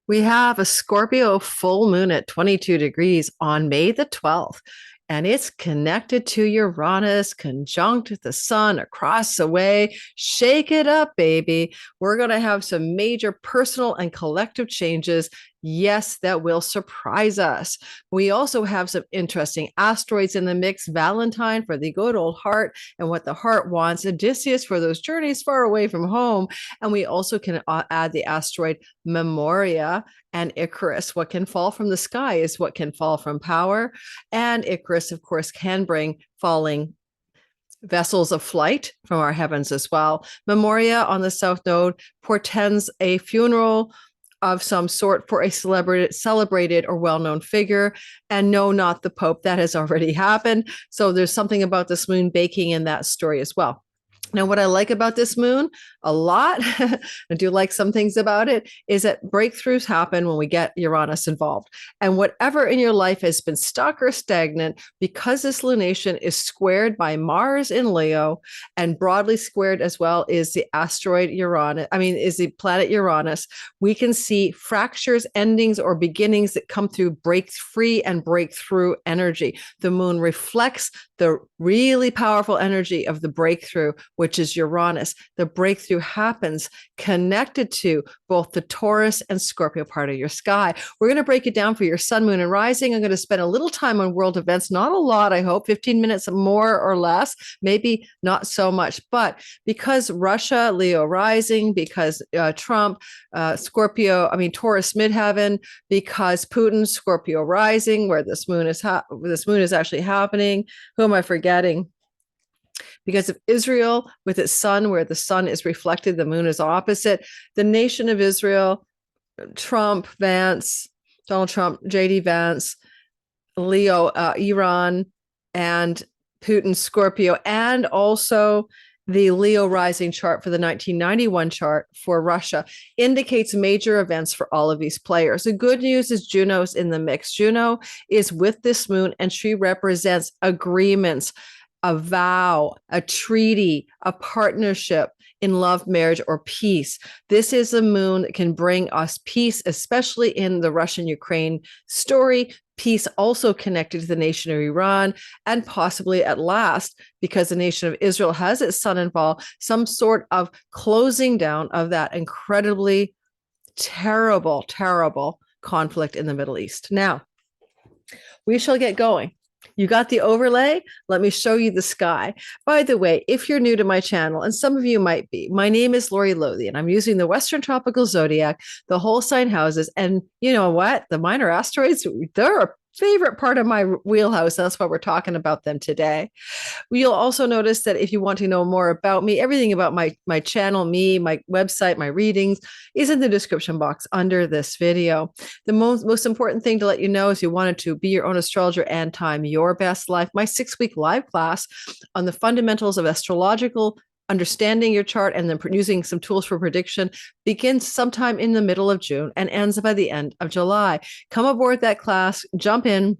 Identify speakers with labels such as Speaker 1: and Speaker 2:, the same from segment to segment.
Speaker 1: We have a Scorpio full moon at 22 degrees on May the 12th, and it's connected to Uranus, conjunct with the sun across the way. Shake it up, baby. We're going to have some major personal and collective changes. Yes, that will surprise us. We also have some interesting asteroids in the mix. Valentine for the good old heart and what the heart wants. Odysseus for those journeys far away from home. And we also can add the asteroid Memoria and Icarus. What can fall from the sky is what can fall from power. And Icarus, of course, can bring falling vessels of flight from our heavens as well. Memoria on the South Node portends a funeral of some sort for a celebrated or well-known figure. And no, not the Pope. That has already happened. So there's something about this moon baking in that story as well. Now, what I like about this moon a lot, I do like some things about it, is that breakthroughs happen when we get Uranus involved. And whatever in your life has been stuck or stagnant, because this lunation is squared by Mars in Leo and broadly squared as well is the asteroid Uranus, is the planet Uranus, we can see fractures, endings, or beginnings that come through break free and breakthrough energy. The moon reflects the really powerful energy of the breakthrough, which is Uranus. The breakthrough happens connected to both the Taurus and Scorpio part of your sky. We're going to break it down for your sun, moon, and rising. I'm going to spend a little time on world events, not a lot, I hope, 15 minutes more or less, maybe not so much. But because Russia, Leo rising, because Trump, Taurus midheaven, because Putin, Scorpio rising, where this moon is actually happening. Who am I forgetting? Because of Israel with its sun, where the sun is reflected, the moon is opposite. The nation of Israel, Trump, Vance, Donald Trump, JD Vance, Leo, Iran, and Putin, Scorpio, and also the Leo rising chart for the 1991 chart for Russia indicates major events for all of these players. The good news is Juno's in the mix. Juno is with this moon, and she represents agreements, a vow, a treaty, a partnership in love, marriage, or peace. This is a moon that can bring us peace, especially in the Russian-Ukraine story. Peace also connected to the nation of Iran, and possibly at last, because the nation of Israel has its sun involved, some sort of closing down of that incredibly terrible, terrible conflict in the Middle East. Now, we shall get going. You got the overlay? Let me show you the sky. By the way, if you're new to my channel, and some of you might be, my name is Lori Lothian. I'm using the Western Tropical Zodiac, the whole sign houses, and you know what? The minor asteroids, they're a favorite part of my wheelhouse. That's why we're talking about them today. You'll also notice that if you want to know more about me, everything about my channel, me, my website, my readings is in the description box under this video. The most important thing to let you know is you wanted to be your own astrologer and time your best life. My 6-week live class on the fundamentals of astrological understanding your chart and then using some tools for prediction begins sometime in the middle of June and ends by the end of July. Come aboard that class, jump in.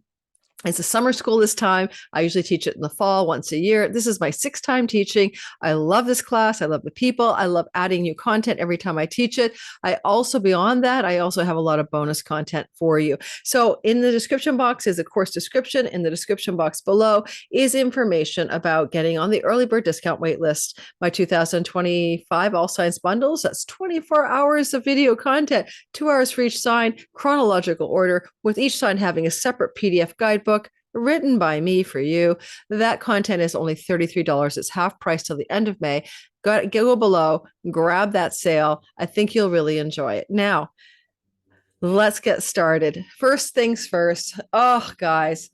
Speaker 1: It's a summer school this time. I usually teach it in the fall once a year. This is my 6th time teaching. I love this class. I love the people. I love adding new content every time I teach it. I also, beyond that, I also have a lot of bonus content for you. So in the description box is a course description. In the description box below is information about getting on the early bird discount wait list. My 2025 All Signs bundles. That's 24 hours of video content, 2 hours for each sign, chronological order, with each sign having a separate PDF guidebook written by me for you. That content is only $33. It's half price till the end of May. Go below, grab that sale. I think you'll really enjoy it. Now, let's get started. First things first. Oh, guys,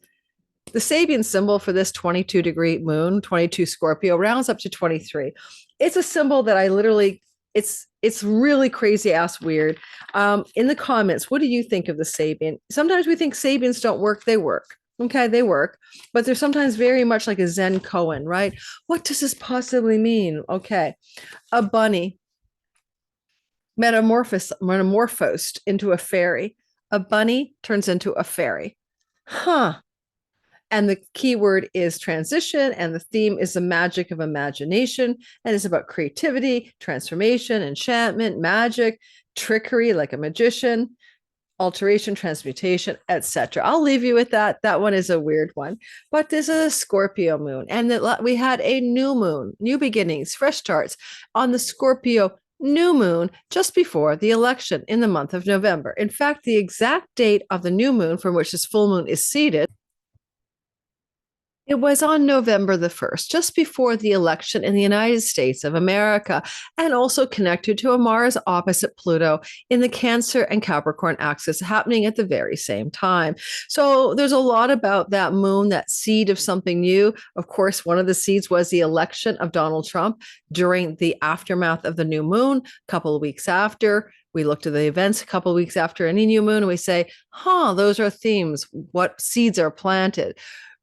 Speaker 1: the Sabian symbol for this 22-degree moon, 22 Scorpio, rounds up to 23. It's a symbol that I literally, it's really crazy ass weird. In the comments, what do you think of the Sabian? Sometimes we think Sabians don't work. They work. Okay, they work, but they're sometimes very much like a Zen koan, right? What does this possibly mean? Okay, a bunny metamorphosed into a fairy. A bunny turns into a fairy. Huh. And the key word is transition, and the theme is the magic of imagination, and it's about creativity, transformation, enchantment, magic, trickery, like a magician. alteration, transmutation, etc. I'll leave you with that. That one is a weird one. But this is a Scorpio moon. And that we had a new moon, new beginnings, fresh starts on the Scorpio new moon just before the election in the month of November. In fact, the exact date of the new moon from which this full moon is seated, it was on November the 1st, just before the election in the United States of America, and also connected to a Mars opposite Pluto in the Cancer and Capricorn axis happening at the very same time. So there's a lot about that moon, that seed of something new. Of course, one of the seeds was the election of Donald Trump during the aftermath of the new moon, a couple of weeks after. We looked at the events a couple of weeks after any new moon, and we say, those are themes. What seeds are planted?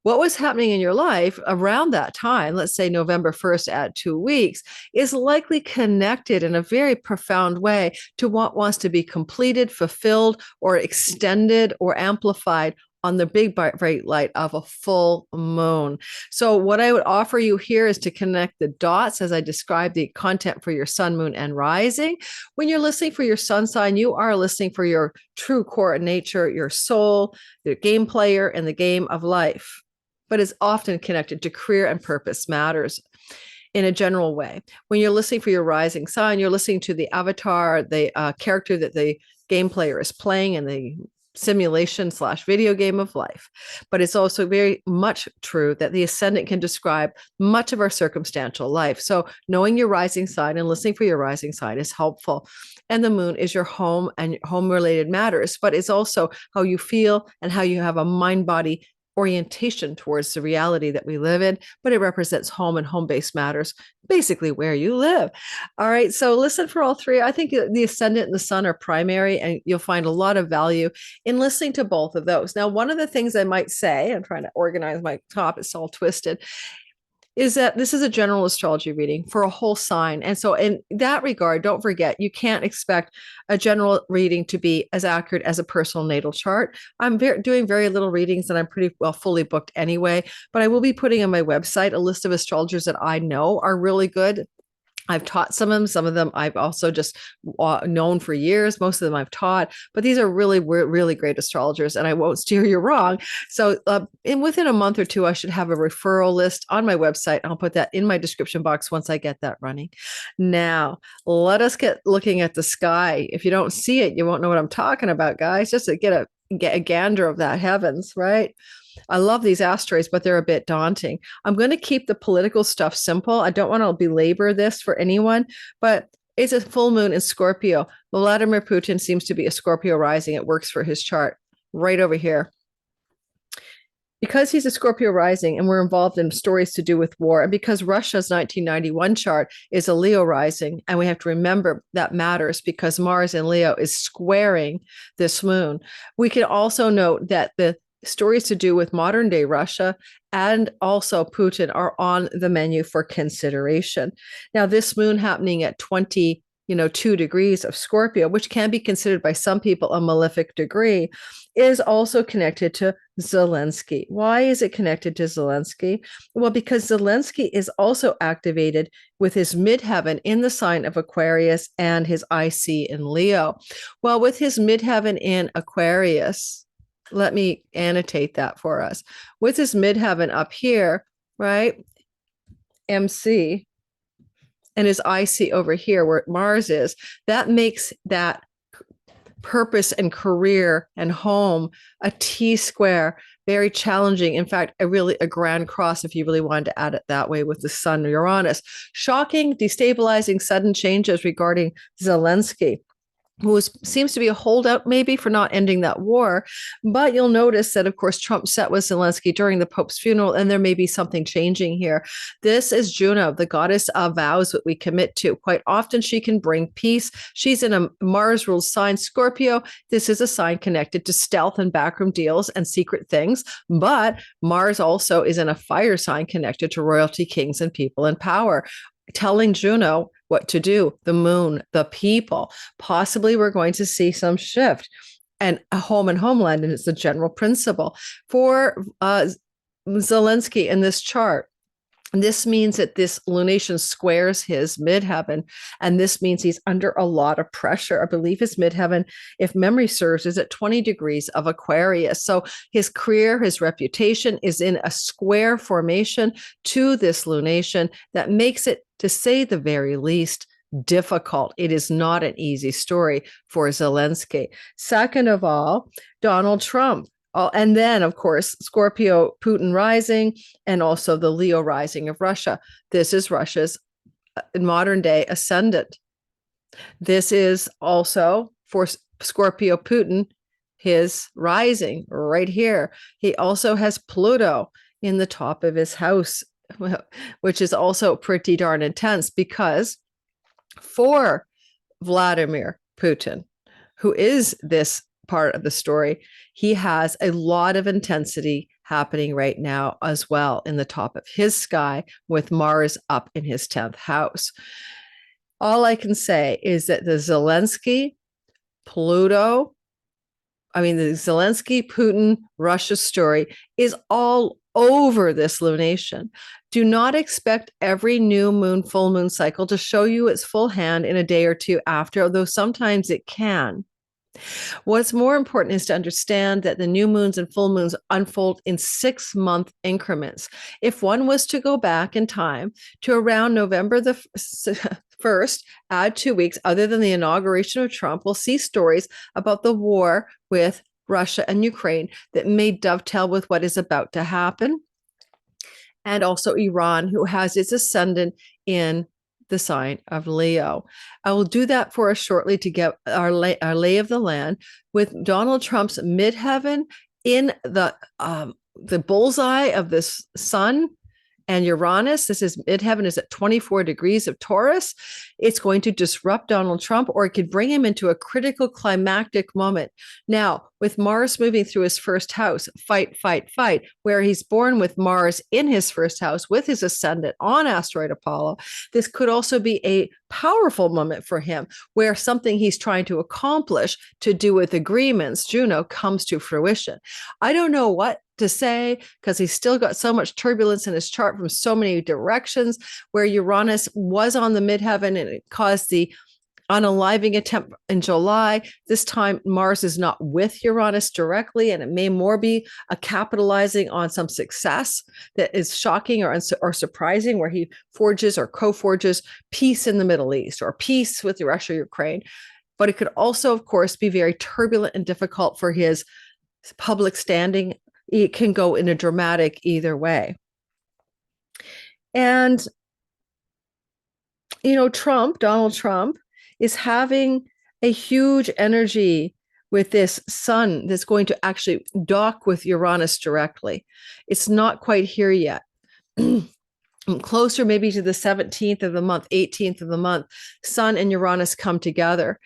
Speaker 1: What was happening in your life around that time, let's say November 1st at 2 weeks, is likely connected in a very profound way to what wants to be completed, fulfilled, or extended or amplified on the big bright light of a full moon. So what I would offer you here is to connect the dots as I describe the content for your sun, moon, and rising. When you're listening for your sun sign, you are listening for your true core nature, your soul, the game player, and the game of life, but is often connected to career and purpose matters in a general way. When you're listening for your rising sign, you're listening to the avatar, the character that the game player is playing in the simulation / video game of life. But it's also very much true that the ascendant can describe much of our circumstantial life. So knowing your rising sign and listening for your rising sign is helpful. And the moon is your home and home related matters, but it's also how you feel and how you have a mind body orientation towards the reality that we live in, but it represents home and home-based matters, basically where you live. All right, so listen for all three. I think the ascendant and the sun are primary, and you'll find a lot of value in listening to both of those. Now, one of the things I might say, I'm trying to organize my top, it's all twisted, is that this is a general astrology reading for a whole sign. And so in that regard, don't forget, you can't expect a general reading to be as accurate as a personal natal chart. I'm doing very little readings and I'm pretty well fully booked anyway, but I will be putting on my website a list of astrologers that I know are really good. I've taught some of them I've also just known for years. Most of them I've taught, but these are really, really great astrologers, and I won't steer you wrong. So within a month or two, I should have a referral list on my website. I'll put that in my description box once I get that running. Now, let us get looking at the sky. If you don't see it, you won't know what I'm talking about, guys. Just to get a gander of that heavens, right? I love these asteroids, but they're a bit daunting. I'm going to keep the political stuff simple. I don't want to belabor this for anyone, but it's a full moon in Scorpio. Vladimir Putin seems to be a Scorpio rising. It works for his chart right over here. Because he's a Scorpio rising and we're involved in stories to do with war, and because Russia's 1991 chart is a Leo rising, and we have to remember that matters because Mars in Leo is squaring this moon. We can also note that the stories to do with modern day Russia and also Putin are on the menu for consideration. Now, this moon happening at 2 degrees of Scorpio, which can be considered by some people a malefic degree, is also connected to Zelinski. Why is it connected to Zelinski? Well, because Zelinski is also activated with his midheaven in the sign of Aquarius and his IC in Leo. Well, with his midheaven in Aquarius, let me annotate that for us. With his midheaven up here, right, MC, and his IC over here where Mars is, that makes that purpose and career and home a T-square, very challenging. In fact, a grand cross if you really wanted to add it that way with the sun Uranus. Shocking, destabilizing, sudden changes regarding Zelinski, who seems to be a holdout maybe for not ending that war. But you'll notice that, of course, Trump sat with Zelinski during the Pope's funeral, and there may be something changing here. This is Juno, the goddess of vows that we commit to. Quite often she can bring peace. She's in a Mars-ruled sign, Scorpio. This is a sign connected to stealth and backroom deals and secret things. But Mars also is in a fire sign connected to royalty, kings, and people in power, telling Juno what to do, the moon, the people. Possibly we're going to see some shift and a home and homeland, and it's the general principle. For Zelinski in this chart, This means that this lunation squares his midheaven, and this means he's under a lot of pressure. I believe his midheaven, if memory serves, is at 20 degrees of Aquarius. So his career, his reputation is in a square formation to this lunation that makes it, to say the very least, difficult. It is not an easy story for Zelinski. Second of all, Donald Trump. And then, of course, Scorpio, Putin rising, and also the Leo rising of Russia. This is Russia's modern day ascendant. This is also for Scorpio Putin, his rising right here. He also has Pluto in the top of his house, which is also pretty darn intense, because for Vladimir Putin, who is this part of the story, he has a lot of intensity happening right now as well in the top of his sky, with Mars up in his 10th house. All I can say is that the Zelinski, Putin, Russia story is all over this lunation. Do not expect every new moon, full moon cycle to show you its full hand in a day or two after, although sometimes it can. What's more important is to understand that the new moons and full moons unfold in 6-month increments. If one was to go back in time to around November the 1st, add 2 weeks, other than the inauguration of Trump, we'll see stories about the war with Russia and Ukraine that may dovetail with what is about to happen. And also Iran, who has its ascendant in the sign of Leo. I will do that for us shortly to get our lay of the land, with Donald Trump's midheaven in the bullseye of this sun and Uranus. This is midheaven is at 24 degrees of Taurus. It's going to disrupt Donald Trump, or it could bring him into a critical climactic moment. Now, with Mars moving through his first house, fight, fight, fight, where he's born with Mars in his first house with his ascendant on asteroid Apollo, this could also be a powerful moment for him, where something he's trying to accomplish to do with agreements, Juno, comes to fruition. I don't know what to say, because he's still got so much turbulence in his chart from so many directions, where Uranus was on the midheaven and it caused the unaliving attempt in July. This time Mars is not with Uranus directly, and it may more be a capitalizing on some success that is shocking or surprising, where he forges or co-forges peace in the Middle East or peace with Russia, Ukraine. But it could also, of course, be very turbulent and difficult for his public standing. It can go in a dramatic either way. And, Donald Trump is having a huge energy with this sun that's going to actually dock with Uranus directly. It's not quite here yet. Closer maybe to the 17th of the month, 18th of the month, Sun and Uranus come together.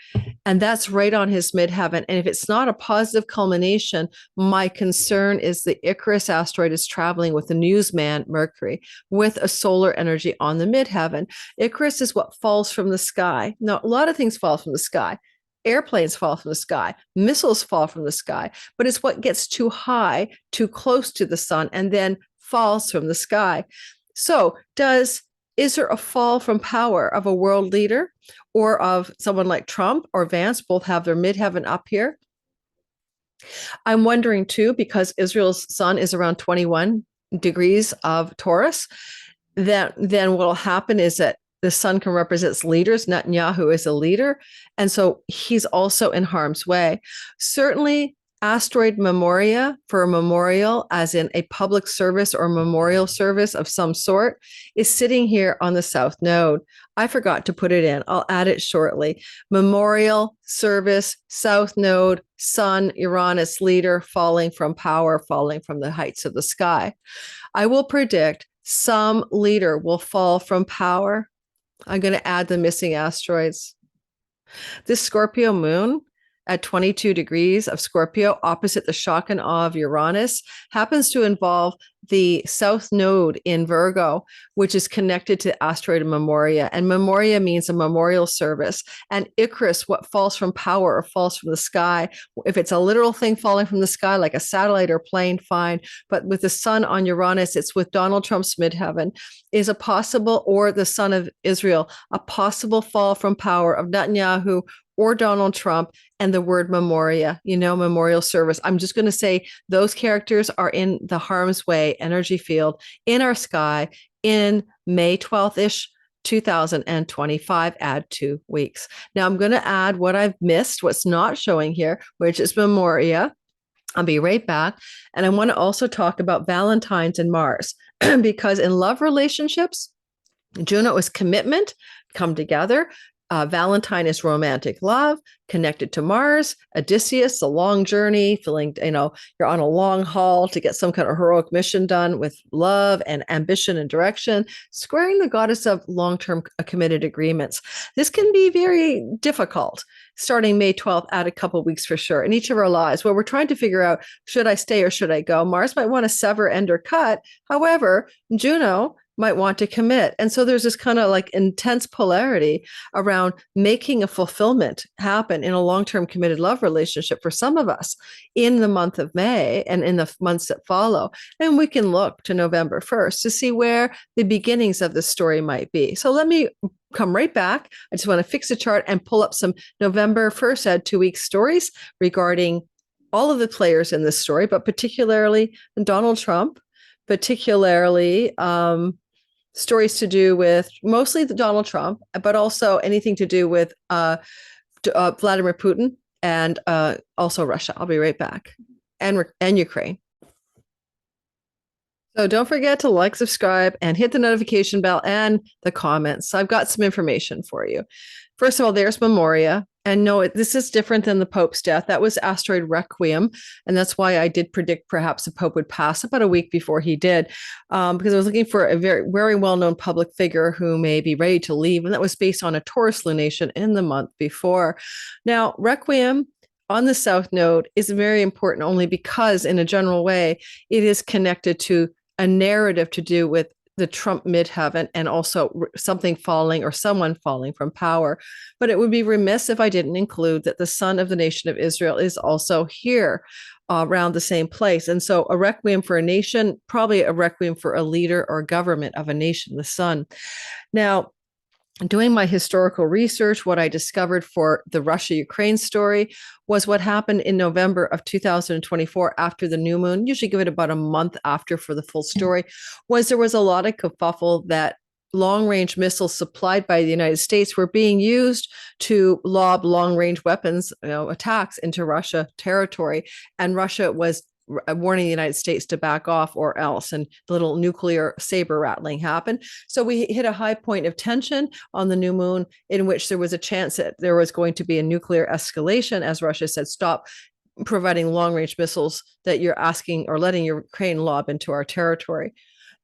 Speaker 1: And that's right on his midheaven. And if it's not a positive culmination, my concern is the Icarus asteroid is traveling with the newsman Mercury with a solar energy on the midheaven. Icarus is what falls from the sky. Now, a lot of things fall from the sky. Airplanes fall from the sky, missiles fall from the sky, but it's what gets too high, too close to the sun, and then falls from the sky. So is there a fall from power of a world leader, or of someone like Trump or Vance? Both have their midheaven up here. I'm wondering too, because Israel's sun is around 21 degrees of Taurus, then what will happen is that the sun can represent leaders. Netanyahu is a leader, and so he's also in harm's way. Certainly, Asteroid Memoria, for a memorial, as in a public service or memorial service of some sort, is sitting here on the South Node. I forgot to put it in. I'll add it shortly. Memorial, service, South Node, Sun, Uranus, leader, falling from power, falling from the heights of the sky. I will predict some leader will fall from power. I'm going to add the missing asteroids. This Scorpio moon at 22 degrees of Scorpio, opposite the shock and awe of Uranus, happens to involve the South Node in Virgo, which is connected to Asteroid Memoria. And Memoria means a memorial service. And Icarus, what falls from power or falls from the sky. If it's a literal thing falling from the sky, like a satellite or plane, fine. But with the sun on Uranus, it's with Donald Trump's midheaven, is a possible, or the son of Israel, a possible fall from power of Netanyahu or Donald Trump, and the word Memoria, memorial service. I'm just going to say those characters are in the harm's way energy field in our sky in May 12th-ish, 2025, add 2 weeks. Now I'm going to add what I've missed, what's not showing here, which is Memoria. I'll be right back. And I want to also talk about Valentines and Mars, because in love relationships, Juno is commitment, come together. Valentine is romantic love, connected to Mars. Odysseus, a long journey, feeling, you're on a long haul to get some kind of heroic mission done with love and ambition and direction, squaring the goddess of long-term committed agreements. This can be very difficult starting May 12th, add a couple of weeks for sure, in each of our lives where we're trying to figure out, should I stay or should I go? Mars might want to sever, end, or cut. However, Juno might want to commit. And so there's this kind of like intense polarity around making a fulfillment happen in a long-term committed love relationship for some of us in the month of May and in the months that follow. And we can look to November 1st to see where the beginnings of the story might be. So let me come right back. I just want to fix a chart and pull up some November 1st, add 2 weeks stories regarding all of the players in this story, but particularly Donald Trump, particularly stories to do with mostly the Donald Trump, but also anything to do with Vladimir Putin and also Russia. I'll be right back. And Ukraine. So don't forget to like, subscribe, and hit the notification bell and the comments. So I've got some information for you. First of all, there's Memoria. And no, this is different than the Pope's death. That was Asteroid Requiem. And that's why I did predict perhaps the Pope would pass about a week before he did, because I was looking for a very, very well-known public figure who may be ready to leave. And that was based on a Taurus lunation in the month before. Now, Requiem on the South Node is very important only because in a general way, it is connected to a narrative to do with the Trump midheaven and also something falling or someone falling from power. But it would be remiss if I didn't include that the son of the nation of Israel is also here around the same place. And so a requiem for a nation, probably a requiem for a leader or government of a nation, the sun. Now, doing my historical research, what I discovered for the Russia-Ukraine story was what happened in November of 2024 after the new moon, usually give it about a month after for the full story, was there was a lot of kerfuffle that long-range missiles supplied by the United States were being used to lob long-range weapons, attacks into Russia territory. And Russia was warning the United States to back off or else, and the little nuclear saber rattling happened. So we hit a high point of tension on the new moon in which there was a chance that there was going to be a nuclear escalation as Russia said, stop providing long-range missiles that you're asking or letting Ukraine lob into our territory.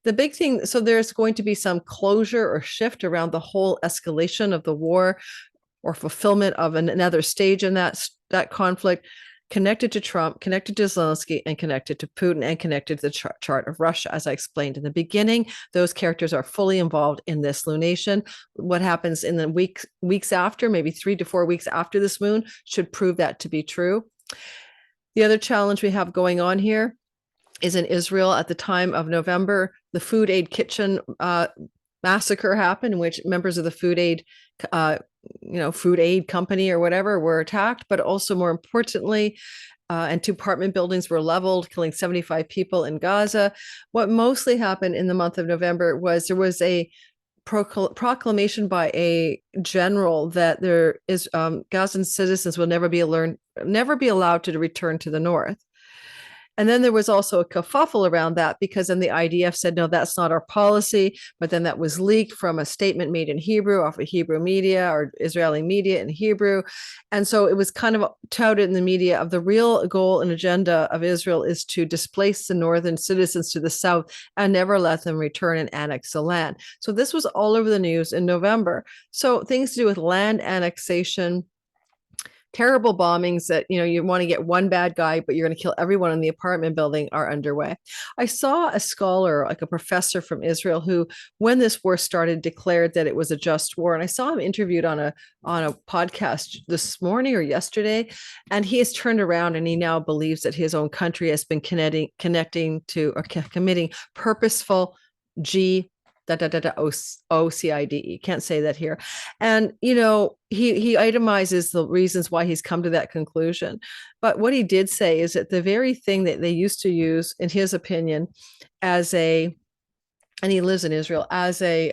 Speaker 1: The big thing, so there's going to be some closure or shift around the whole escalation of the war or fulfillment of another stage in that conflict, connected to Trump, connected to Zelinski, and connected to Putin, and connected to the chart of Russia. As I explained in the beginning, those characters are fully involved in this lunation. What happens in the weeks after, maybe 3 to 4 weeks after this moon, should prove that to be true. The other challenge we have going on here is in Israel at the time of November, the food aid kitchen massacre happened in which members of the food aid company or whatever were attacked, but also more importantly, and 2 apartment buildings were leveled, killing 75 people in Gaza. What mostly happened in the month of November was there was a proclamation by a general that there is Gazan citizens will never be allowed to return to the north. And then there was also a kerfuffle around that because then the IDF said, no, that's not our policy. But then that was leaked from a statement made in Hebrew off of Hebrew media or Israeli media in Hebrew. And so it was kind of touted in the media of the real goal and agenda of Israel is to displace the northern citizens to the south and never let them return and annex the land. So this was all over the news in November. So things to do with land annexation, terrible bombings that, you want to get one bad guy, but you're going to kill everyone in the apartment building are underway. I saw a scholar, like a professor from Israel, who, when this war started, declared that it was a just war. And I saw him interviewed on a podcast this morning or yesterday, and he has turned around and he now believes that his own country has been committing purposeful OCIDE. Can't say that here. And, he itemizes the reasons why he's come to that conclusion. But what he did say is that the very thing that they used to use, in his opinion, and he lives in Israel, as a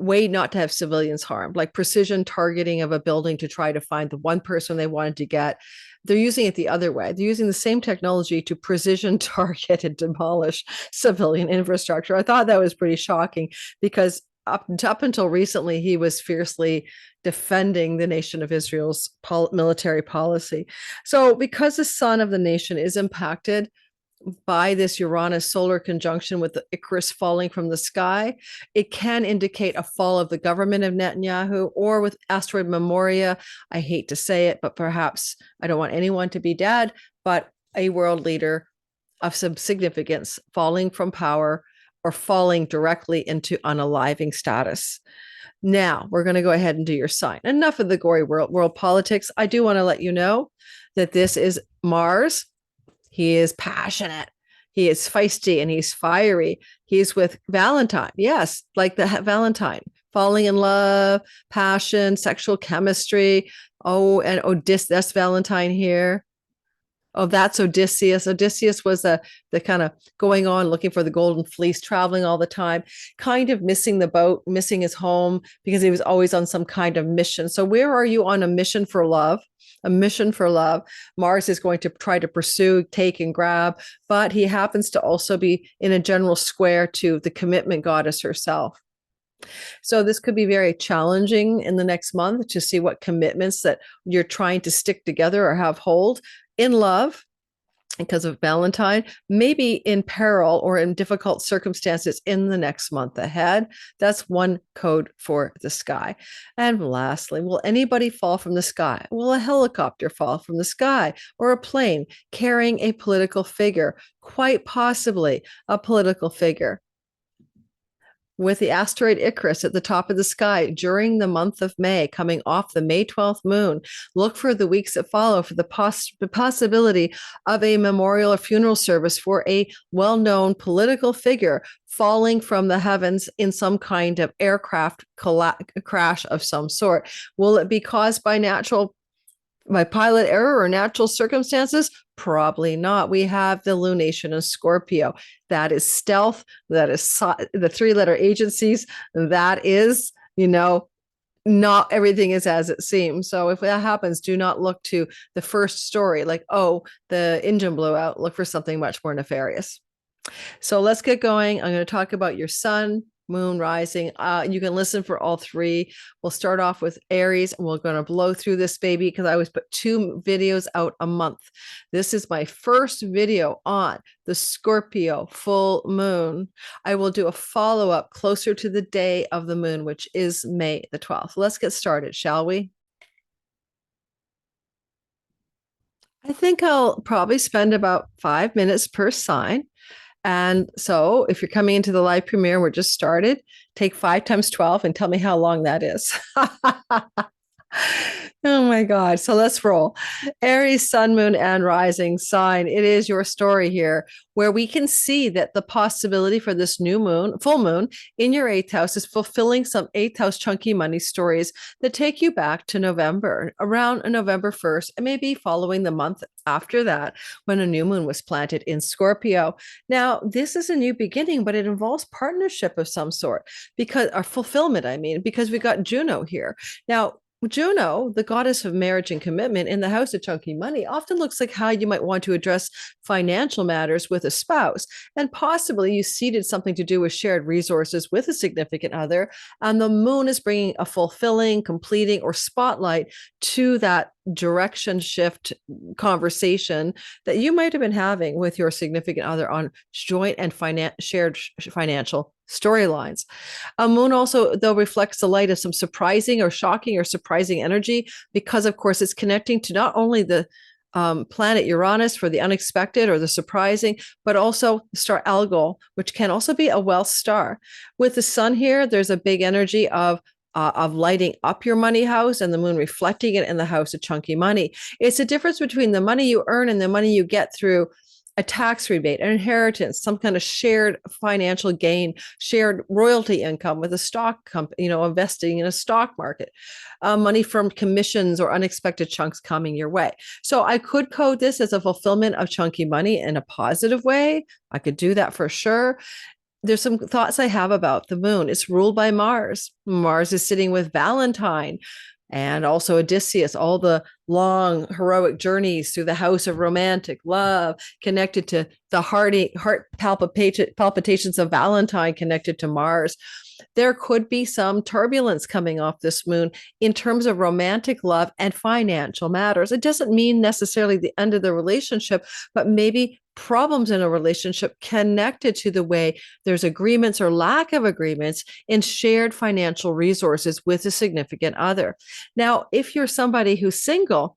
Speaker 1: way not to have civilians harmed, like precision targeting of a building to try to find the one person they wanted to get. They're using it the other way. They're using the same technology to precision target and demolish civilian infrastructure. I thought that was pretty shocking, because up until recently, he was fiercely defending the nation of Israel's military policy. So because the sun of the nation is impacted by this Uranus solar conjunction with the Icarus falling from the sky, it can indicate a fall of the government of Netanyahu, or with Asteroid Memoria, I hate to say it, but perhaps, I don't want anyone to be dead, but a world leader of some significance falling from power or falling directly into unaliving status. Now, we're going to go ahead and do your sign. Enough of the gory world politics. I do want to let you know that this is Mars. He is passionate. He is feisty and he's fiery. He's with Valentine. Yes, like the Valentine, falling in love, passion, sexual chemistry. Oh, and that's Valentine here. Oh, that's Odysseus. Odysseus was the kind of going on looking for the golden fleece, traveling all the time, kind of missing the boat, missing his home, because he was always on some kind of mission. So where are you on a mission for love? A mission for love. Mars is going to try to pursue, take, and grab, but he happens to also be in a general square to the commitment goddess herself. So this could be very challenging in the next month to see what commitments that you're trying to stick together or have hold in love, because of Valentine, maybe in peril or in difficult circumstances in the next month ahead. That's one code for the sky. And lastly, will anybody fall from the sky? Will a helicopter fall from the sky, or a plane carrying a political figure? Quite possibly a political figure. With the asteroid Icarus at the top of the sky during the month of May, coming off the May 12th moon, look for the weeks that follow for the possibility of a memorial or funeral service for a well-known political figure falling from the heavens in some kind of aircraft crash of some sort. Will it be caused by pilot error or natural circumstances? Probably not. We have the lunation of Scorpio. That is stealth. That is the three-letter agencies. That is, not everything is as it seems. So if that happens, do not look to the first story like, oh, the engine blew out. Look for something much more nefarious. So let's get going. I'm going to talk about your sun, moon, rising. You can listen for all three. We'll start off with Aries, and we're going to blow through this baby because I always put 2 videos out a month. This is my first video on the Scorpio full moon. I will do a follow-up closer to the day of the moon, which is May the 12th. Let's get started, shall we? I think I'll probably spend about 5 minutes per sign. And so if you're coming into the live premiere, we're just started, take 5 times 12 and tell me how long that is. Oh my God. So let's roll. Aries, sun, moon, and rising sign. It is your story here, where we can see that the possibility for this new moon, full moon in your 8th house, is fulfilling some 8th house chunky money stories that take you back to November, around November 1st, and maybe following the month after that, when a new moon was planted in Scorpio. Now, this is a new beginning, but it involves partnership of some sort, or fulfillment, because we got Juno here. Now, Juno, the goddess of marriage and commitment in the house of chunky money, often looks like how you might want to address financial matters with a spouse. And possibly you seeded something to do with shared resources with a significant other. And the moon is bringing a fulfilling, completing, or spotlight to that direction shift conversation that you might have been having with your significant other on joint and shared financial storylines. A moon also, though, reflects the light of some surprising or shocking or surprising energy because, of course, it's connecting to not only the planet Uranus for the unexpected or the surprising, but also star Algol, which can also be a wealth star. With the sun here, there's a big energy of lighting up your money house and the moon reflecting it in the house of chunky money. It's a difference between the money you earn and the money you get through a tax rebate, an inheritance, some kind of shared financial gain, shared royalty income with a stock company, investing in a stock market, money from commissions or unexpected chunks coming your way. So I could code this as a fulfillment of chunky money in a positive way. I could do that for sure. There's some thoughts I have about the moon. It's ruled by Mars. Mars is sitting with Valentine and also Odysseus, all the long heroic journeys through the house of romantic love, connected to the heart palpitations of Valentine, connected to Mars. There could be some turbulence coming off this moon in terms of romantic love and financial matters. It doesn't mean necessarily the end of the relationship, but maybe problems in a relationship connected to the way there's agreements or lack of agreements in shared financial resources with a significant other. Now, if you're somebody who's single,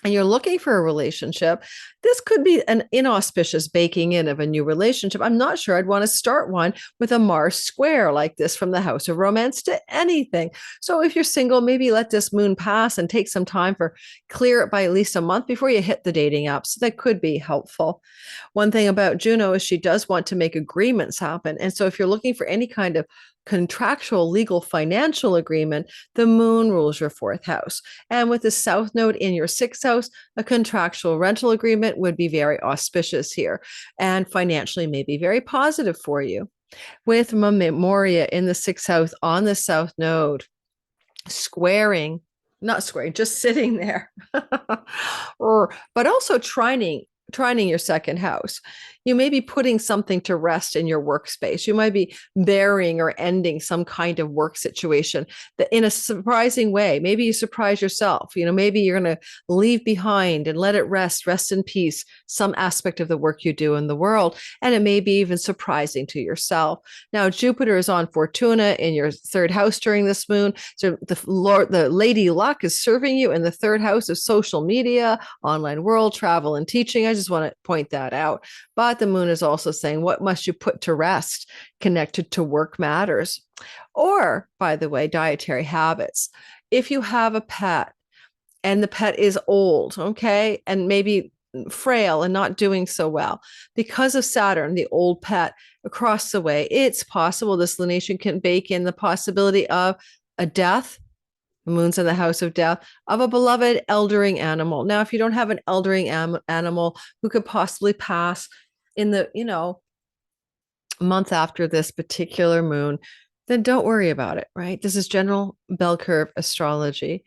Speaker 1: and you're looking for a relationship, this could be an inauspicious baking in of a new relationship. I'm not sure I'd want to start one with a Mars square like this from the house of romance to anything. So if you're single, maybe let this moon pass and take some time for clear it by at least a month before you hit the dating apps. That could be helpful. One thing about Juno is she does want to make agreements happen. And so if you're looking for any kind of contractual, legal, financial agreement, the moon rules your fourth house. And with the south node in your sixth house, a contractual rental agreement would be very auspicious here and financially may be very positive for you. With Memoria in the sixth house on the south node, not squaring, just sitting there, but also trining your second house. You may be putting something to rest in your workspace. You might be burying or ending some kind of work situation that in a surprising way. Maybe you surprise yourself. Maybe you're going to leave behind and let it rest in peace, some aspect of the work you do in the world. And it may be even surprising to yourself. Now, Jupiter is on Fortuna in your third house during this moon. So the Lady Luck is serving you in the third house of social media, online world, travel, and teaching. I just want to point that out. But the moon is also saying, what must you put to rest connected to work matters? Or, by the way, dietary habits. If you have a pet and the pet is old, okay, and maybe frail and not doing so well, because of Saturn, the old pet across the way, it's possible this lunation can bake in the possibility of a death. The moon's in the house of death of a beloved eldering animal. Now, if you don't have an eldering animal who could possibly pass in the, month after this particular moon, then don't worry about it, right? This is general bell curve astrology.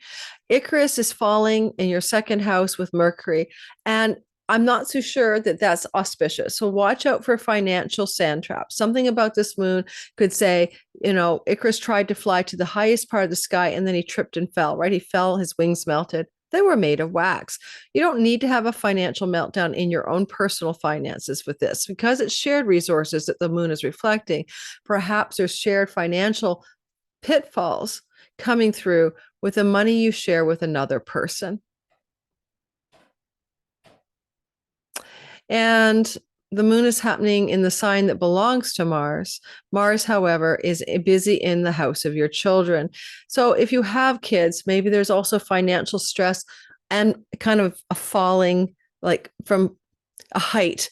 Speaker 1: Icarus is falling in your second house with Mercury, and I'm not so sure that that's auspicious. So watch out for financial sand traps. Something about this moon could say, Icarus tried to fly to the highest part of the sky and then he tripped and fell, right? He fell, his wings melted. They were made of wax. You don't need to have a financial meltdown in your own personal finances with this because it's shared resources that the moon is reflecting. Perhaps there's shared financial pitfalls coming through with the money you share with another person. And the moon is happening in the sign that belongs to Mars. Mars, however, is busy in the house of your children. So if you have kids, maybe there's also financial stress and kind of a falling, like from a height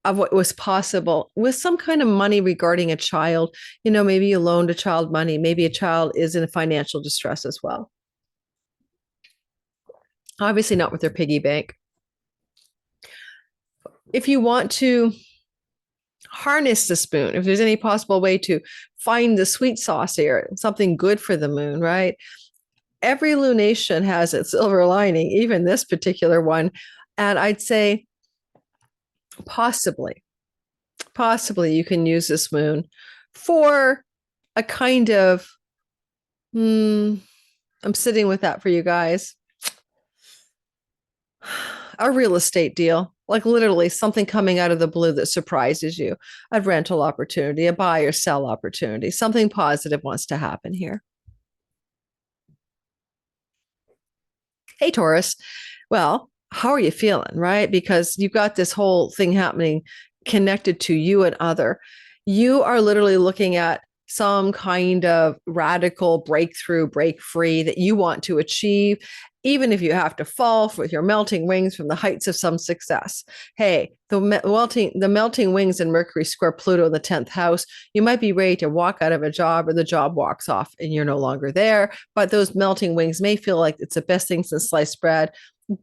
Speaker 1: of what was possible with some kind of money regarding a child. Maybe you loaned a child money. Maybe a child is in financial distress as well. Obviously not with their piggy bank. If you want to harness the moon, if there's any possible way to find the sweet sauce here, something good for the moon, right? Every lunation has its silver lining, even this particular one. And I'd say possibly you can use this moon for a kind of, I'm sitting with that for you guys. A real estate deal, like literally something coming out of the blue that surprises you, a rental opportunity, a buy or sell opportunity, something positive wants to happen here. Hey, Taurus. Well, how are you feeling, right? Because you've got this whole thing happening connected to you and other. You are literally looking at some kind of radical breakthrough, break free that you want to achieve, even if you have to fall with your melting wings from the heights of some success. Hey, the melting wings in Mercury square Pluto in the 10th house, you might be ready to walk out of a job or the job walks off and you're no longer there. But those melting wings may feel like it's the best thing since sliced bread.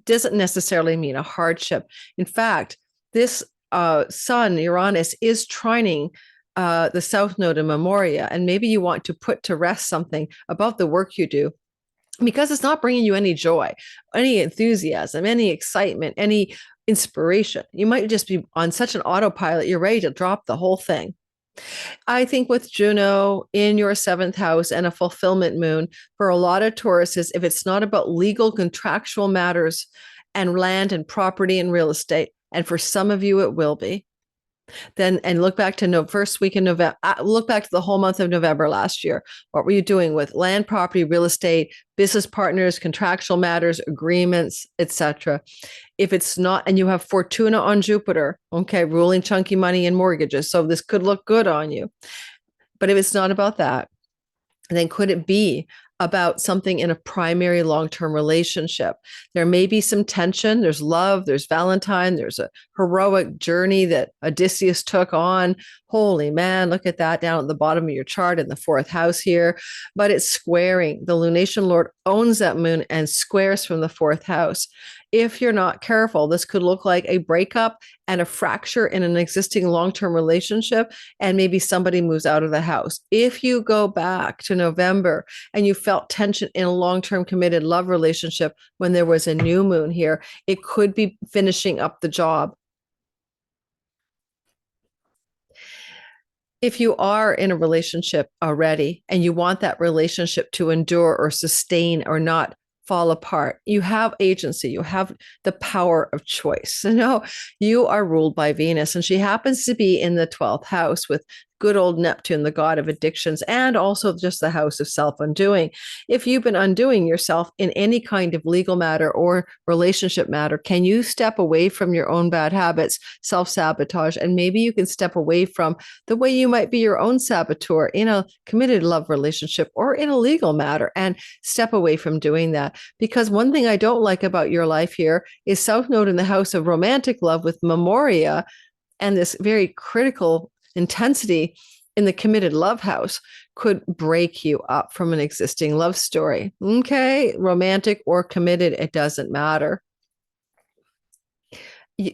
Speaker 1: Doesn't necessarily mean a hardship. In fact, this Sun, Uranus, is trining the South Node in Memoria, and maybe you want to put to rest something about the work you do because it's not bringing you any joy, any enthusiasm, any excitement, any inspiration. You might just be on such an autopilot, you're ready to drop the whole thing. I think with Juno in your 7th house and a fulfillment moon, for a lot of Tauruses, if it's not about legal contractual matters and land and property and real estate, and for some of you it will be, then and look back to first week in November, look back to the whole month of November last year. What were you doing with land, property, real estate, business partners, contractual matters, agreements, etc.? If it's not, and you have Fortuna on Jupiter, okay, ruling chunky money and mortgages, so this could look good on you. But if it's not about that, then could it be about something in a primary long-term relationship? There may be some tension. There's love, there's Valentine, there's a heroic journey that Odysseus took on. Holy man, look at that down at the bottom of your chart in the 4th house here. But it's squaring. The lunation lord owns that moon and squares from the 4th house. If you're not careful, this could look like a breakup and a fracture in an existing long-term relationship, and maybe somebody moves out of the house. If you go back to November and you felt tension in a long-term committed love relationship when there was a new moon here, it could be finishing up the job. If you are in a relationship already and you want that relationship to endure or sustain or not fall apart, you have agency, you have the power of choice. You are ruled by Venus, and she happens to be in the 12th house with good old Neptune, the god of addictions, and also just the house of self-undoing. If you've been undoing yourself in any kind of legal matter or relationship matter, can you step away from your own bad habits, self-sabotage, and maybe you can step away from the way you might be your own saboteur in a committed love relationship or in a legal matter, and step away from doing that. Because one thing I don't like about your life here is South Node in the house of romantic love with Memoria and this very critical intensity in the committed love house could break you up from an existing love story. Okay, romantic or committed, it doesn't matter.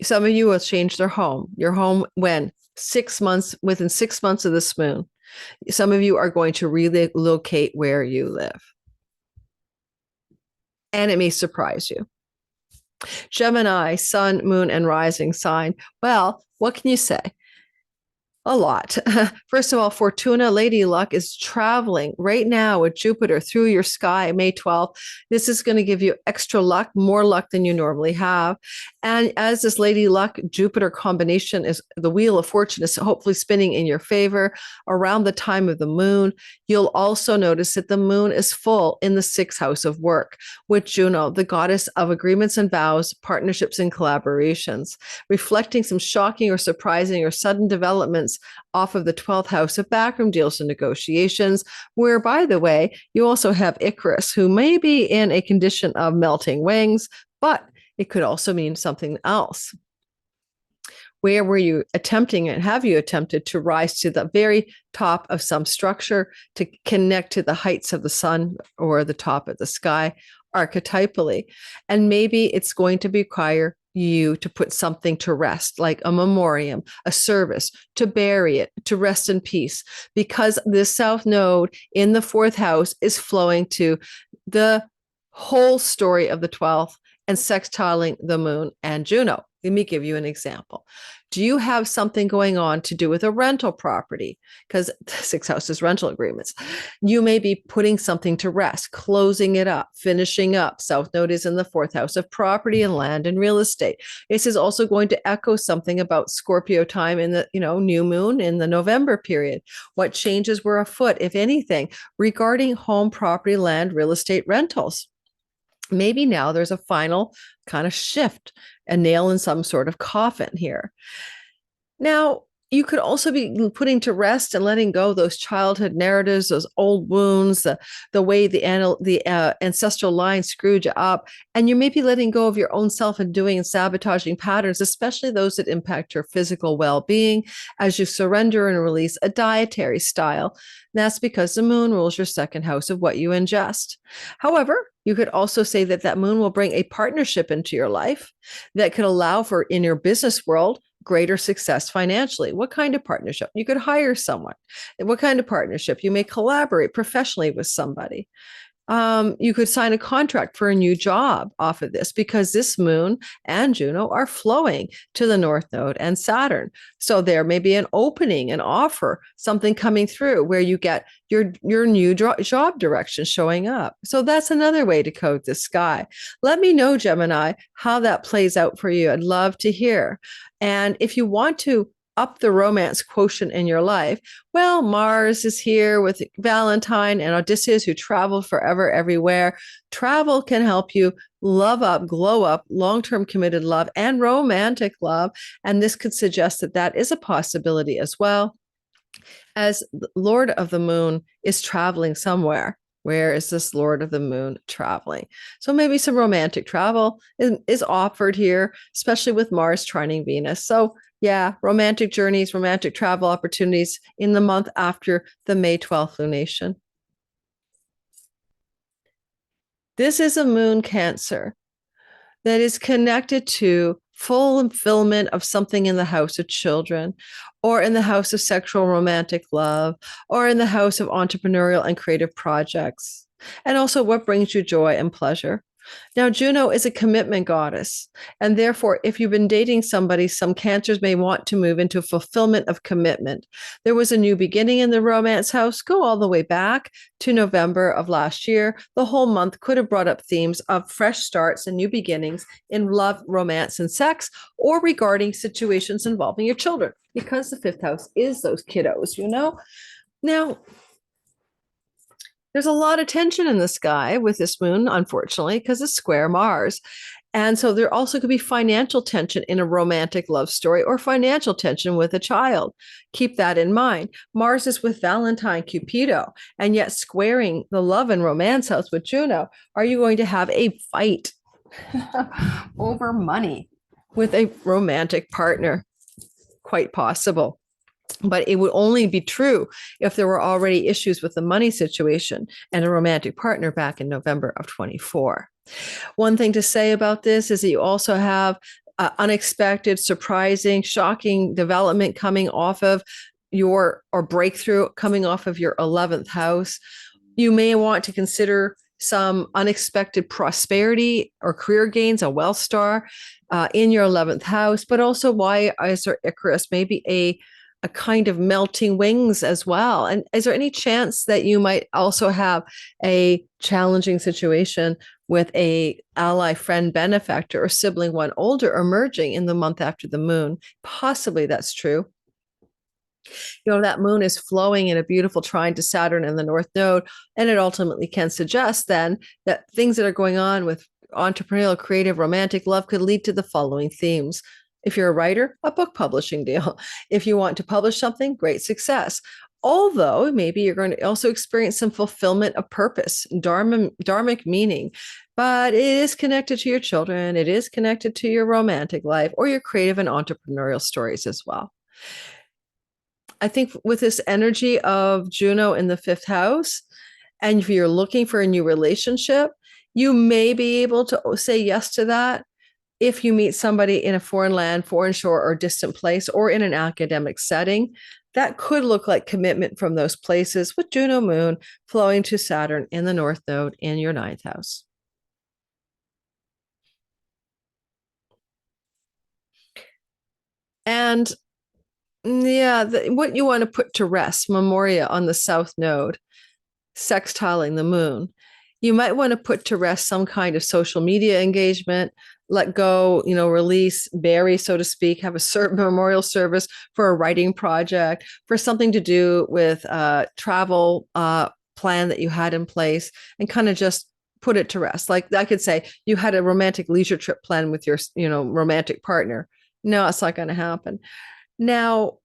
Speaker 1: Some of you will change their home. Your home when? 6 months, within 6 months of this moon. Some of you are going to relocate where you live. And it may surprise you. Gemini, sun, moon, and rising sign. Well, what can you say? A lot. First of all, Fortuna, Lady Luck, is traveling right now with Jupiter through your sky, May 12th. This is going to give you extra luck, more luck than you normally have. And as this Lady Luck Jupiter combination is the wheel of fortune is hopefully spinning in your favor around the time of the moon, you'll also notice that the moon is full in the 6th house of work with Juno, the goddess of agreements and vows, partnerships and collaborations, reflecting some shocking or surprising or sudden developments off of the 12th house of backroom deals and negotiations, where, by the way, you also have Icarus, who may be in a condition of melting wings, but it could also mean something else. Where were you attempting and have you attempted to rise to the very top of some structure to connect to the heights of the sun or the top of the sky archetypally? And maybe it's going to require you to put something to rest, like a memoriam, a service, to bury it, to rest in peace, because this South Node in the 4th house is flowing to the whole story of the 12th and sextiling the moon and Juno. Let me give you an example. Do you have something going on to do with a rental property? Because sixth house is rental agreements. You may be putting something to rest, closing it up, finishing up. South Node is in the fourth house of property and land and real estate. This is also going to echo something about Scorpio time in the, new moon in the November period. What changes were afoot, if anything, regarding home, property, land, real estate rentals? Maybe now there's a final kind of shift, a nail in some sort of coffin here. Now, you could also be putting to rest and letting go those childhood narratives, those old wounds, the way the ancestral line screwed you up. And you may be letting go of your own self and doing and sabotaging patterns, especially those that impact your physical well-being as you surrender and release a dietary style. That's because the moon rules your second house of what you ingest. However, you could also say that moon will bring a partnership into your life that could allow for, in your business world, greater success financially. What kind of partnership? You could hire someone. What kind of partnership? You may collaborate professionally with somebody. You could sign a contract for a new job off of this because this moon and Juno are flowing to the North Node and Saturn. So there may be an opening, an offer, something coming through where you get your new job direction showing up. So that's another way to code the sky. Let me know, Gemini, how that plays out for you. I'd love to hear. And if you want to up the romance quotient in your life, well, Mars is here with Valentine and Odysseus, who travel forever everywhere. Travel can help you love up, glow up, long-term committed love and romantic love. And this could suggest that is a possibility as well, as the Lord of the Moon is traveling somewhere. Where is this Lord of the Moon traveling? So maybe some romantic travel is offered here, especially with Mars trining Venus. So yeah, romantic journeys, romantic travel opportunities in the month after the May 12th lunation. This is a moon Cancer that is connected to full fulfillment of something in the house of children, or in the house of sexual romantic love, or in the house of entrepreneurial and creative projects, and also what brings you joy and pleasure. Now, Juno is a commitment goddess, and therefore, if you've been dating somebody, some Cancers may want to move into fulfillment of commitment. There was a new beginning in the romance house. Go all the way back to November of last year. The whole month could have brought up themes of fresh starts and new beginnings in love, romance, and sex, or regarding situations involving your children, because the fifth house is those kiddos, Now, there's a lot of tension in the sky with this moon, unfortunately, because it's square Mars. And so there also could be financial tension in a romantic love story, or financial tension with a child. Keep that in mind. Mars is with Valentine, Cupido, and yet squaring the love and romance house with Juno. Are you going to have a fight over money with a romantic partner? Quite possible. But it would only be true if there were already issues with the money situation and a romantic partner back in November of 24. One thing to say about this is that you also have unexpected, surprising, shocking development coming off of or breakthrough coming off of your 11th house. You may want to consider some unexpected prosperity or career gains, a wealth star in your 11th house, but also why is there Icarus, maybe a kind of melting wings as well. And is there any chance that you might also have a challenging situation with a ally, friend, benefactor, or sibling one older emerging in the month after the moon? Possibly that's true. That moon is flowing in a beautiful trine to Saturn in the North Node, and it ultimately can suggest then that things that are going on with entrepreneurial, creative, romantic love could lead to the following themes. If you're a writer, a book publishing deal. If you want to publish something, great success. Although maybe you're going to also experience some fulfillment of purpose, dharmic meaning, but it is connected to your children. It is connected to your romantic life or your creative and entrepreneurial stories as well. I think with this energy of Juno in the fifth house, and if you're looking for a new relationship, you may be able to say yes to that if you meet somebody in a foreign land, foreign shore, or distant place, or in an academic setting. That could look like commitment from those places with Juno moon flowing to Saturn in the North Node in your 9th house. And yeah, what you want to put to rest, Memoria on the South Node, sextiling the moon. You might want to put to rest some kind of social media engagement, let go, release, bury, so to speak, have a memorial service for a writing project, for something to do with travel plan that you had in place, and kind of just put it to rest. Like I could say you had a romantic leisure trip plan with your, romantic partner. No, it's not going to happen. Now,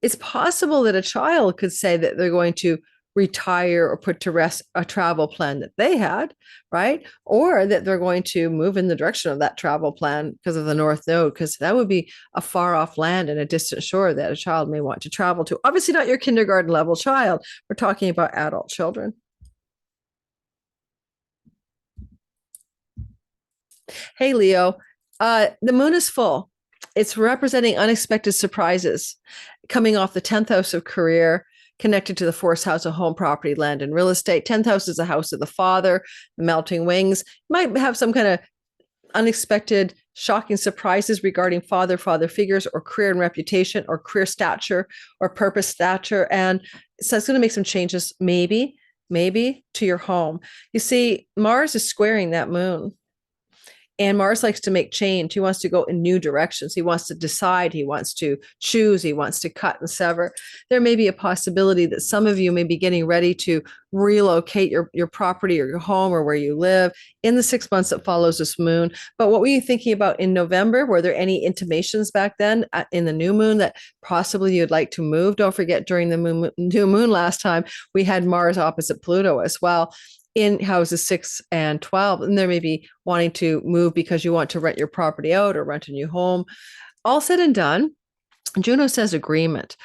Speaker 1: it's possible that a child could say that they're going to retire or put to rest a travel plan that they had, right? Or that they're going to move in the direction of that travel plan because of the North Node, because that would be a far off land and a distant shore that a child may want to travel to. Obviously, not your kindergarten level child. We're talking about adult children. Hey, Leo, the moon is full. It's representing unexpected surprises coming off the 10th house of career, connected to the fourth house of home, property, land, and real estate. 10th house is the house of the father, the melting wings. You might have some kind of unexpected, shocking surprises regarding father figures, or career and reputation, or career stature, or purpose stature. And so it's going to make some changes, maybe to your home. You see, Mars is squaring that moon. And Mars likes to make change. He wants to go in new directions. He wants to decide. He wants to choose. He wants to cut and sever. There may be a possibility that some of you may be getting ready to relocate your property or your home or where you live in the 6 months that follows this moon. But what were you thinking about in November? Were there any intimations back then in the new moon that possibly you'd like to move? Don't forget, during the new moon last time, we had Mars opposite Pluto as well, in houses 6 and 12, and there may be wanting to move because you want to rent your property out or rent a new home. All said and done, Juno says agreement,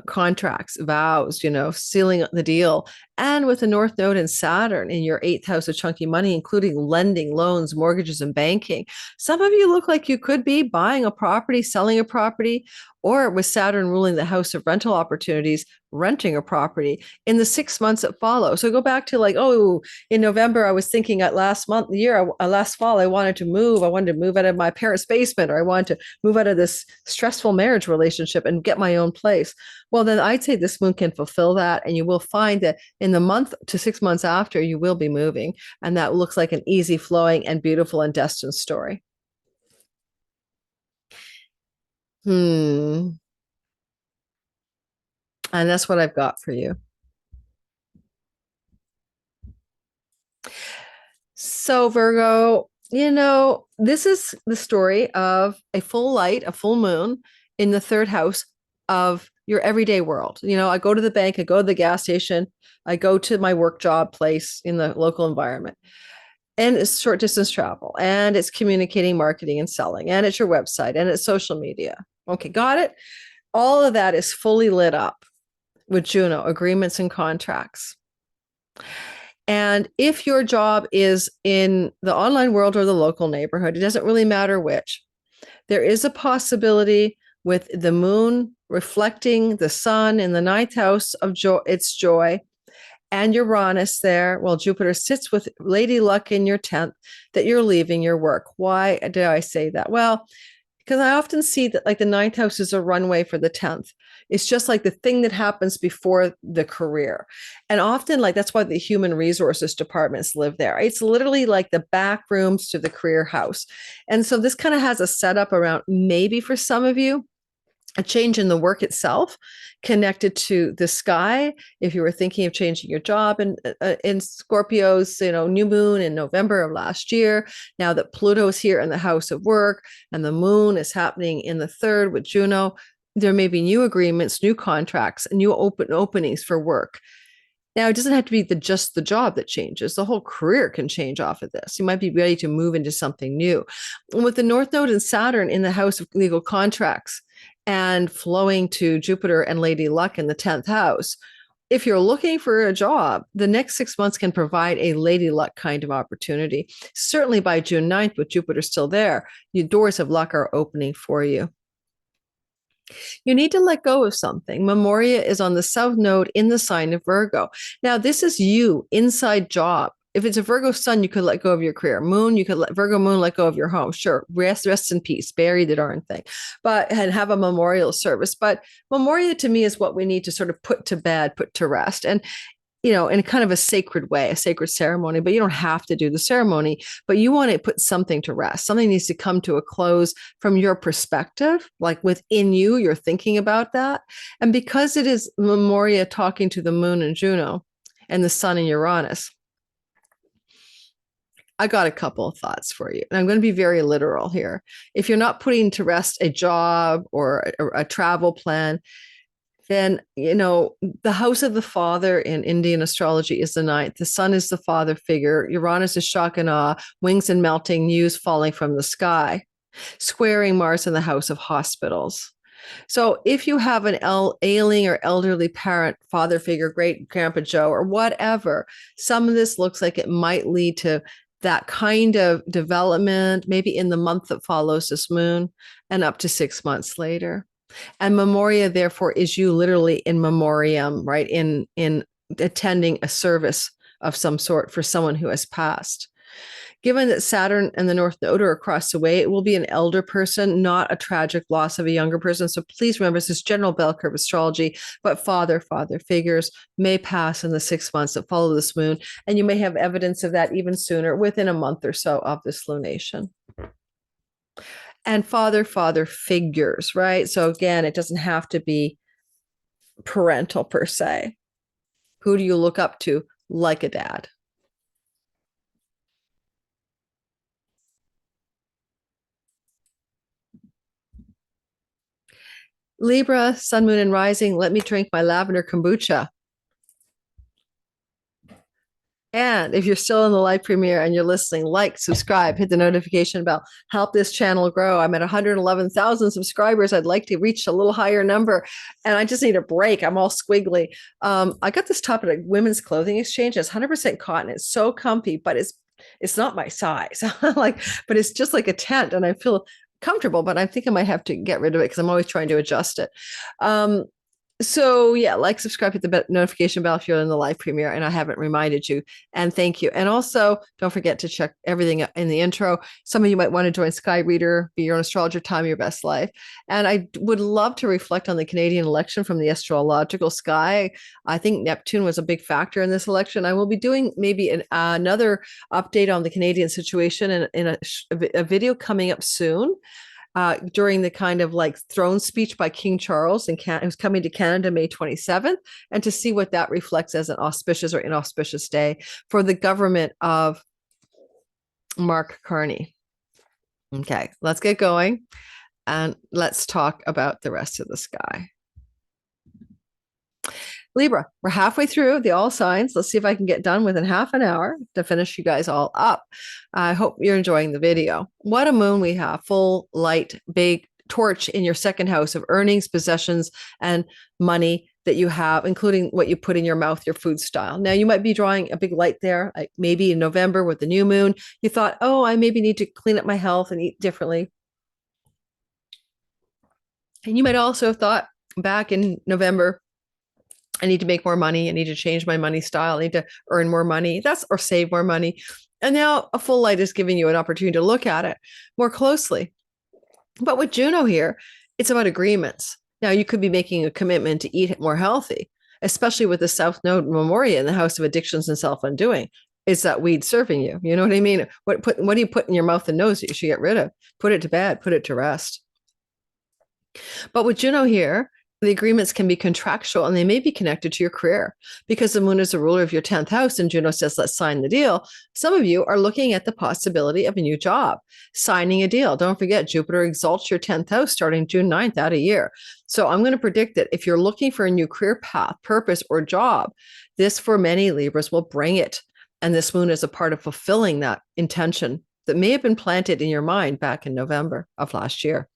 Speaker 1: contracts, vows, sealing the deal. And with the North Node and Saturn in your 8th house of chunky money, including lending, loans, mortgages, and banking, some of you look like you could be buying a property, selling a property, or with Saturn ruling the house of rental opportunities, renting a property in the 6 months that follow. So go back to in November, I was thinking last fall, I wanted to move. I wanted to move out of my parents' basement, or I wanted to move out of this stressful marriage relationship and get my own place. Well, then I'd say this moon can fulfill that. And you will find that in the month to 6 months after, you will be moving. And that looks like an easy flowing and beautiful and destined story. And that's what I've got for you. So, Virgo, this is the story of a full light, a full moon in the 3rd house of your everyday world. I go to the bank, I go to the gas station, I go to my work job place in the local environment. And it's short distance travel, and it's communicating, marketing, and selling, and it's your website, and it's social media. Okay, got it? All of that is fully lit up with Juno, agreements and contracts. And if your job is in the online world or the local neighborhood, it doesn't really matter which. There is a possibility with the moon reflecting the sun in the 9th house of its joy, and Uranus there, while Jupiter sits with Lady Luck in your 10th, that you're leaving your work. Why did I say that? Well, because I often see that the 9th house is a runway for the 10th. It's just like the thing that happens before the career. And often that's why the human resources departments live there. It's literally like the back rooms to the career house. And so this kind of has a setup around, maybe for some of you, a change in the work itself connected to the sky. If you were thinking of changing your job in Scorpio's, new moon in November of last year, now that Pluto's here in the house of work and the moon is happening in the 3rd with Juno, there may be new agreements, new contracts, new openings for work. Now, it doesn't have to be just the job that changes. The whole career can change off of this. You might be ready to move into something new. And with the North Node and Saturn in the house of legal contracts and flowing to Jupiter and Lady Luck in the 10th house, if you're looking for a job, the next 6 months can provide a Lady Luck kind of opportunity. Certainly by June 9th, with Jupiter still there, your doors of luck are opening for you. You need to let go of something. Memoria is on the South Node in the sign of Virgo. Now, this is you, inside job, if it's a Virgo sun, you could let go of your career. Moon, you could let Virgo moon let go of your home. Sure, rest in peace, bury the darn thing, and have a memorial service. But memorial to me is what we need to sort of put to bed, put to rest, and in kind of a sacred way, a sacred ceremony. But you don't have to do the ceremony, but you want to put something to rest. Something needs to come to a close from your perspective, like within you, you're thinking about that. And because it is Memoria talking to the moon and Juno and the sun and Uranus, I got a couple of thoughts for you. And I'm going to be very literal here. If you're not putting to rest a job or a travel plan, then, the house of the father in Indian astrology is the ninth. The sun is the father figure. Uranus is shock and awe, wings and melting, news falling from the sky, squaring Mars in the house of hospitals. So if you have an ailing or elderly parent, father figure, great grandpa Joe, or whatever, some of this looks like it might lead to that kind of development, maybe in the month that follows this moon and up to 6 months later. And Memoria, therefore, is you literally in memoriam, right? In attending a service of some sort for someone who has passed. Given that Saturn and the North Node are across the way, it will be an elder person, not a tragic loss of a younger person. So please remember, this is general bell curve astrology, but father figures may pass in the 6 months that follow this moon. And you may have evidence of that even sooner, within a month or so of this lunation. And father figures, right? So again, it doesn't have to be parental per se. Who do you look up to like a dad? Libra, sun, moon, and rising. Let me drink my lavender kombucha. And if you're still in the live premiere and you're listening, like, subscribe, hit the notification bell, help this channel grow. I'm at 111,000 subscribers. I'd like to reach a little higher number, and I just need a break. I'm all squiggly. I got this top at a women's clothing exchange. It's 100% cotton. It's so comfy, but it's not my size. But it's just like a tent, and I feel comfortable, but I think I might have to get rid of it because I'm always trying to adjust it. So yeah, like, subscribe, hit the notification bell if you're in the live premiere and I haven't reminded you. And thank you. And also don't forget to check everything in the intro. Some of you might want to join Sky Reader, be your own astrologer, time your best life. And I would love to reflect on the Canadian election from the astrological sky. I think Neptune was a big factor in this election. I will be doing maybe another update on the Canadian situation in a video coming up soon. During the kind of like throne speech by King Charles, and who's coming to Canada May 27th, and to see what that reflects as an auspicious or inauspicious day for the government of Mark Carney. Okay, let's get going and let's talk about the rest of the sky. Libra, we're halfway through the all signs. Let's see if I can get done within half an hour to finish you guys all up. I hope you're enjoying the video. What a moon we have. Full light, big torch in your second house of earnings, possessions, and money that you have, including what you put in your mouth, your food style. Now, you might be drawing a big light there, like maybe in November with the new moon. You thought, oh, I maybe need to clean up my health and eat differently. And you might also have thought back in November, I need to make more money. I need to change my money style. I need to earn more money. Or save more money. And now a full light is giving you an opportunity to look at it more closely. But with Juno here, it's about agreements. Now, you could be making a commitment to eat more healthy, especially with the South Node Memoria in the house of addictions and self-undoing. Is that weed serving you? You know what I mean? What do you put in your mouth and nose that you should get rid of? Put it to bed, put it to rest. But with Juno here, the agreements can be contractual and they may be connected to your career because the moon is the ruler of your 10th house and Juno says, let's sign the deal. Some of you are looking at the possibility of a new job, signing a deal. Don't forget, Jupiter exalts your 10th house starting June 9th out a year. So I'm going to predict that if you're looking for a new career path, purpose, or job, this for many Libras will bring it. And this moon is a part of fulfilling that intention that may have been planted in your mind back in November of last year.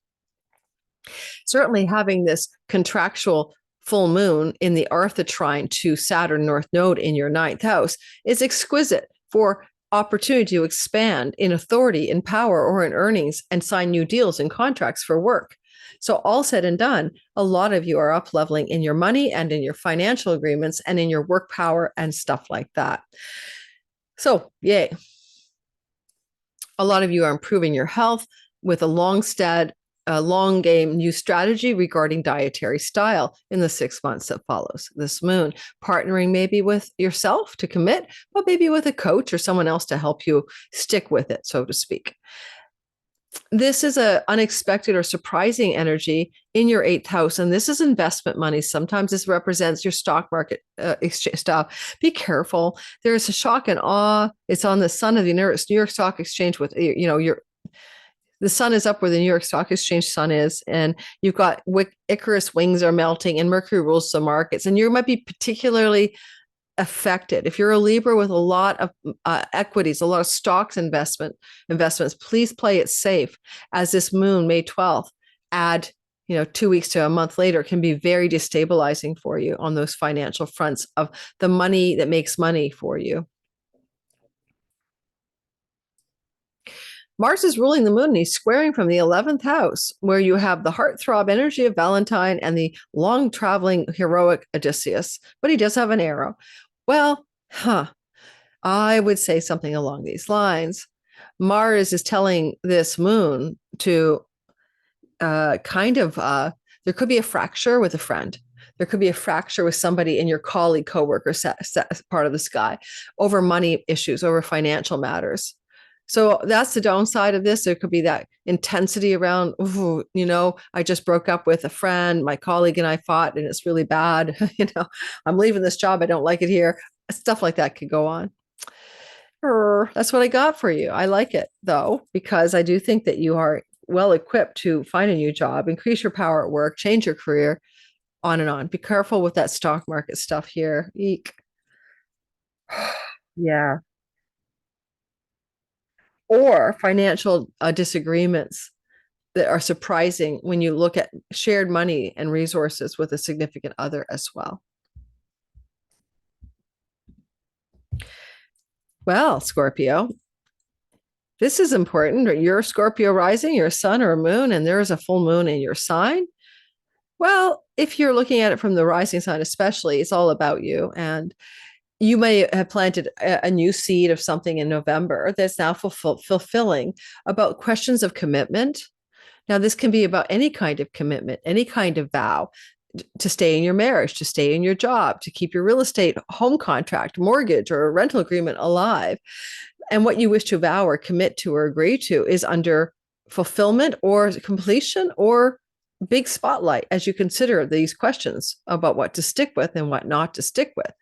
Speaker 1: Certainly having this contractual full moon in the Artha trine to Saturn North Node in your 9th house is exquisite for opportunity to expand in authority, in power, or in earnings and sign new deals and contracts for work. So all said and done, a lot of you are up leveling in your money and in your financial agreements and in your work power and stuff like that. So, yay. A lot of you are improving your health with a long game new strategy regarding dietary style in the 6 months that follows this moon. Partnering maybe with yourself to commit, but maybe with a coach or someone else to help you stick with it, so to speak. This is an unexpected or surprising energy in your 8th house, and this is investment money. Sometimes this represents your stock market exchange stuff. Be careful. There is a shock and awe. It's on the sun of the New York Stock Exchange with, the sun is up where the New York Stock Exchange sun is, and you've got Icarus wings are melting, and Mercury rules the markets, and you might be particularly affected. If you're a Libra with a lot of equities, a lot of stocks investments, please play it safe, as this moon, May 12th, add 2 weeks to a month later, can be very destabilizing for you on those financial fronts of the money that makes money for you. Mars is ruling the moon, and he's squaring from the 11th house, where you have the heartthrob energy of Valentine and the long-traveling heroic Odysseus, but he does have an arrow. Well, I would say something along these lines. Mars is telling this moon to there could be a fracture with a friend. There could be a fracture with somebody in your colleague, coworker part of the sky over money issues, over financial matters. So that's the downside of this. There could be that intensity around, I just broke up with a friend, my colleague and I fought, and it's really bad. I'm leaving this job. I don't like it here. Stuff like that could go on. That's what I got for you. I like it, though, because I do think that you are well equipped to find a new job, increase your power at work, change your career, on and on. Be careful with that stock market stuff here. Eek. Yeah. Or financial disagreements that are surprising when you look at shared money and resources with a significant other as well. Well, Scorpio, this is important. You're Scorpio rising, your sun or moon, and there is a full moon in your sign. Well, if you're looking at it from the rising sign, especially, it's all about you. And you may have planted a new seed of something in November that's now fulfilling about questions of commitment. Now, this can be about any kind of commitment, any kind of vow to stay in your marriage, to stay in your job, to keep your real estate home contract, mortgage, or a rental agreement alive. And what you wish to vow or commit to or agree to is under fulfillment or completion or big spotlight as you consider these questions about what to stick with and what not to stick with.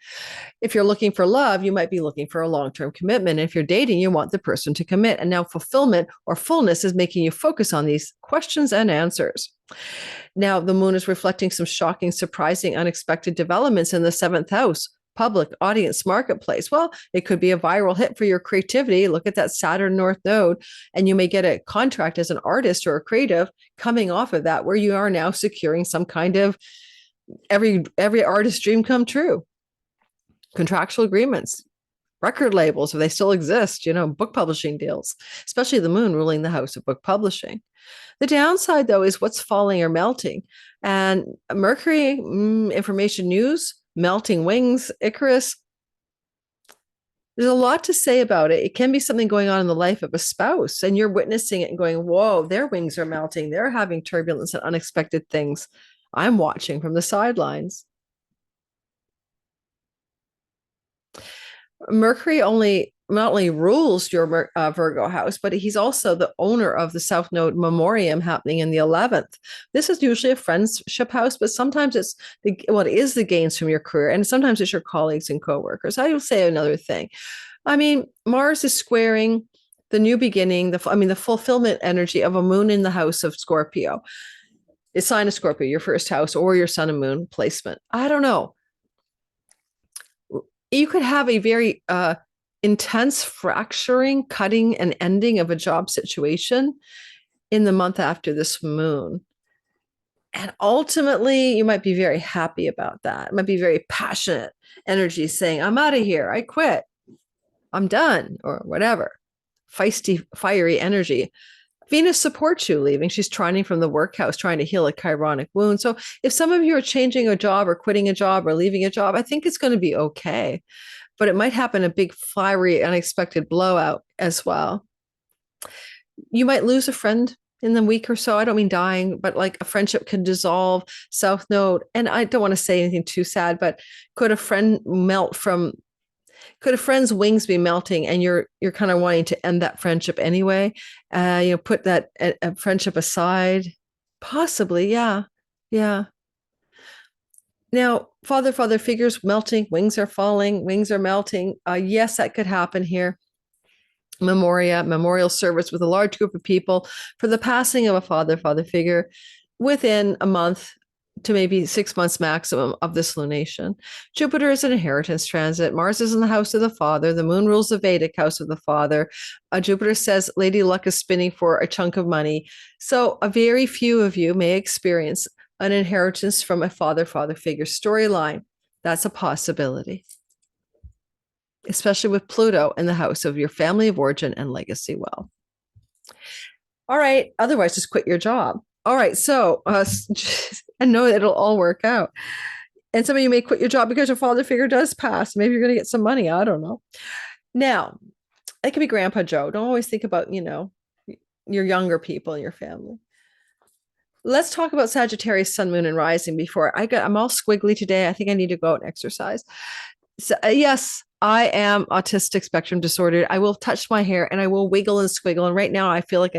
Speaker 1: If you're looking for love, you might be looking for a long-term commitment. If you're dating, you want the person to commit. And now fulfillment or fullness is making you focus on these questions and answers. Now, the moon is reflecting some shocking, surprising, unexpected developments in the 7th house, public, audience, marketplace. Well, it could be a viral hit for your creativity. Look at that Saturn North Node, and you may get a contract as an artist or a creative coming off of that, where you are now securing some kind of every artist's dream come true. Contractual agreements, record labels, if they still exist, book publishing deals, especially the moon ruling the house of book publishing. The downside, though, is what's falling or melting. And Mercury, information news, melting wings, Icarus. There's a lot to say about it. It can be something going on in the life of a spouse, and you're witnessing it and going, whoa, their wings are melting. They're having turbulence and unexpected things. I'm watching from the sidelines. Mercury not only rules your Virgo house, but he's also the owner of the South Node Memoriam happening in the 11th. This is usually a friendship house, but sometimes it is the gains from your career, and sometimes it's your colleagues and coworkers. I will say another thing. I mean, Mars is squaring the new beginning, the fulfillment energy of a moon in the house of Scorpio. It's sign of Scorpio, your first house, or your sun and moon placement. I don't know. You could have a very intense fracturing, cutting, and ending of a job situation in the month after this moon. And ultimately, you might be very happy about that. It might be very passionate energy saying, I'm out of here. I quit. I'm done, or whatever. Feisty, fiery energy. Venus supports you leaving. She's trining from the workhouse, trying to heal a chironic wound. So if some of you are changing a job or quitting a job or leaving a job, I think it's going to be okay. but it might happen a big, fiery, unexpected blowout as well. You might lose a friend in the week or so. I don't mean dying, but like a friendship can dissolve. South Node. And I don't want to say anything too sad, but could a friend's wings be melting and you're kind of wanting to end that friendship anyway? Put that friendship aside. Possibly. Yeah. Yeah. Now, father figures melting, wings are falling, wings are melting. Yes, that could happen here. Memorial service with a large group of people for the passing of a father figure within a month to maybe 6 months maximum of this lunation. Jupiter is an inheritance transit. Mars is in the house of the father. The moon rules the Vedic house of the father. Jupiter says Lady Luck is spinning for a chunk of money. So a very few of you may experience an inheritance from a father figure storyline. That's a possibility, especially with Pluto in the house of your family of origin and legacy wealth. All right. Otherwise, just quit your job. All right. So, I know it'll all work out. And some of you may quit your job because your father figure does pass. Maybe you're going to get some money. I don't know. Now, it could be Grandpa Joe. Don't always think about, your younger people in your family. Let's talk about Sagittarius, sun, moon, and rising before I'm all squiggly today. I think I need to go out and exercise. So, yes, I am autistic spectrum disordered. I will touch my hair and I will wiggle and squiggle. And right now I feel like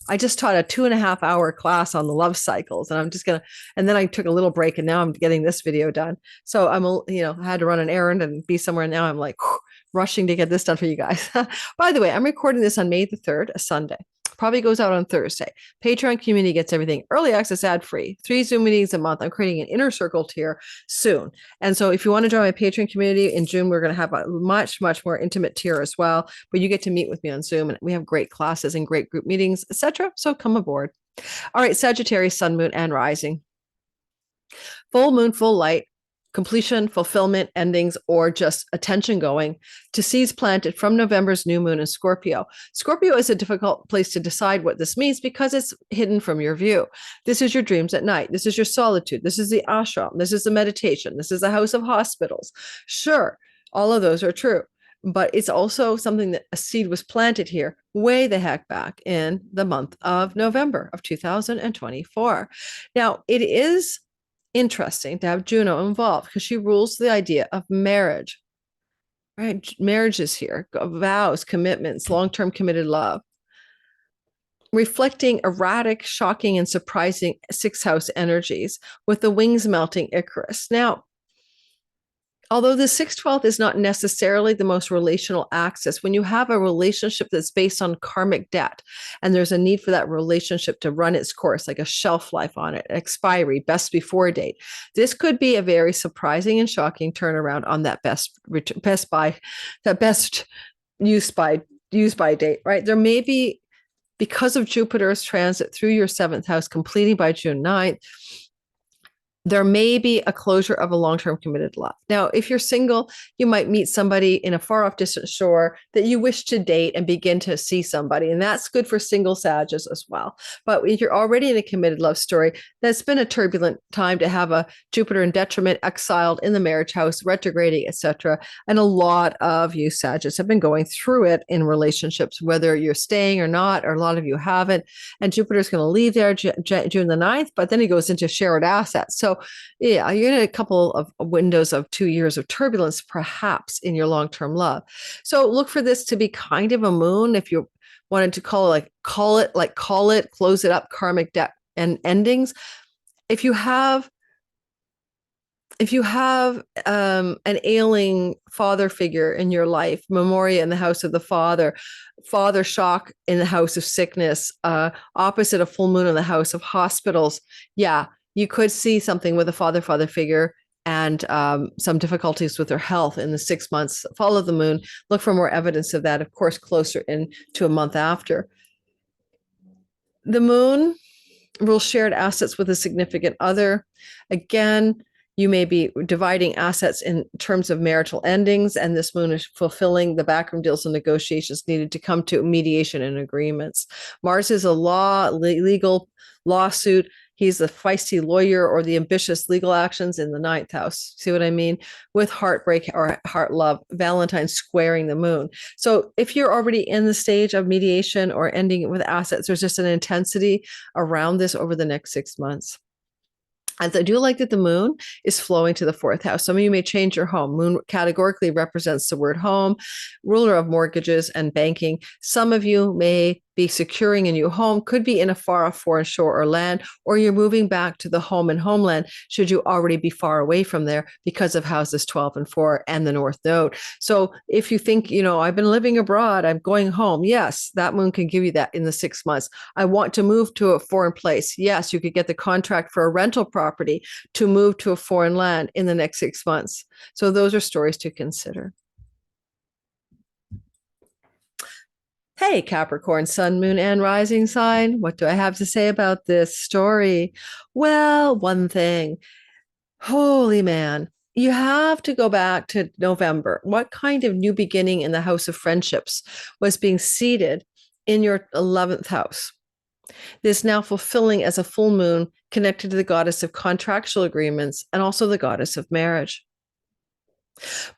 Speaker 1: I just taught a 2.5 hour class on the love cycles, and I'm just and then I took a little break and now I'm getting this video done. So I had to run an errand and be somewhere. And now I'm like rushing to get this done for you guys. By the way, I'm recording this on May the 3rd, a Sunday. Probably goes out on Thursday. Patreon community gets everything early access, ad free, 3 Zoom meetings a month. I'm creating an inner circle tier soon. And so if you want to join my Patreon community in June, we're going to have a much, much more intimate tier as well, but you get to meet with me on Zoom, and we have great classes and great group meetings, etc. So come aboard. All right, Sagittarius, sun, moon, and rising. Full moon, full light, completion, fulfillment, endings, or just attention going to seeds planted from November's new moon in Scorpio. Scorpio is a difficult place to decide what this means because it's hidden from your view. This is your dreams at night. This is your solitude. This is the ashram. This is the meditation. This is the house of hospitals. Sure, all of those are true, but it's also something that a seed was planted here way the heck back in the month of November of 2024. Now, it is interesting to have Juno involved because she rules the idea of marriage, right? Marriage is here, vows, commitments, long-term committed love, reflecting erratic, shocking, and surprising 6th house energies with the wings melting Icarus. Now, although the 6/12 is not necessarily the most relational axis, when you have a relationship that's based on karmic debt, and there's a need for that relationship to run its course, like a shelf life on it, expiry, best before date, this could be a very surprising and shocking turnaround on that best use by date, right? There may be, because of Jupiter's transit through your 7th house, completing by June 9th, there may be a closure of a long-term committed love. Now, if you're single, you might meet somebody in a far off distant shore that you wish to date and begin to see somebody. And that's good for single Sages as well. But if you're already in a committed love story, that's been a turbulent time to have a Jupiter in detriment, exiled in the marriage house, retrograding, etc. And a lot of you Sages have been going through it in relationships, whether you're staying or not, or a lot of you haven't. And Jupiter's going to leave there June the 9th, but then he goes into shared assets. So yeah, you're in a couple of windows of 2 years of turbulence, perhaps, in your long-term love. So look for this to be kind of a moon. If you wanted to call it, close it up, karmic debt and endings. If you have an ailing father figure in your life, Memoria in the house of the father shock in the house of sickness, opposite of full moon in the house of hospitals, yeah, you could see something with a father figure and some difficulties with their health in the 6 months. Follow the moon. Look for more evidence of that, of course, closer into a month after. The moon rules shared assets with a significant other. Again, you may be dividing assets in terms of marital endings, and this moon is fulfilling the backroom deals and negotiations needed to come to mediation and agreements. Mars is a legal lawsuit. He's the feisty lawyer or the ambitious legal actions in the ninth house. See what I mean? With heartbreak or heart love, Valentine squaring the moon. So if you're already in the stage of mediation or ending it with assets, there's just an intensity around this over the next 6 months. And I do like that the moon is flowing to the fourth house. Some of you may change your home. Moon categorically represents the word home, ruler of mortgages and banking. Some of you may be securing a new home, could be in a far off foreign shore or land, or you're moving back to the home and homeland should you already be far away from there because of houses 12 and 4 and the North Node. So if you think, I've been living abroad, I'm going home. Yes, that moon can give you that in the 6 months. I want to move to a foreign place. Yes, you could get the contract for a rental property to move to a foreign land in the next 6 months. So those are stories to consider. Hey, Capricorn, sun, moon, and rising sign. What do I have to say about this story? Well, one thing. Holy man, you have to go back to November. What kind of new beginning in the house of friendships was being seeded in your 11th house? This now fulfilling as a full moon connected to the goddess of contractual agreements and also the goddess of marriage.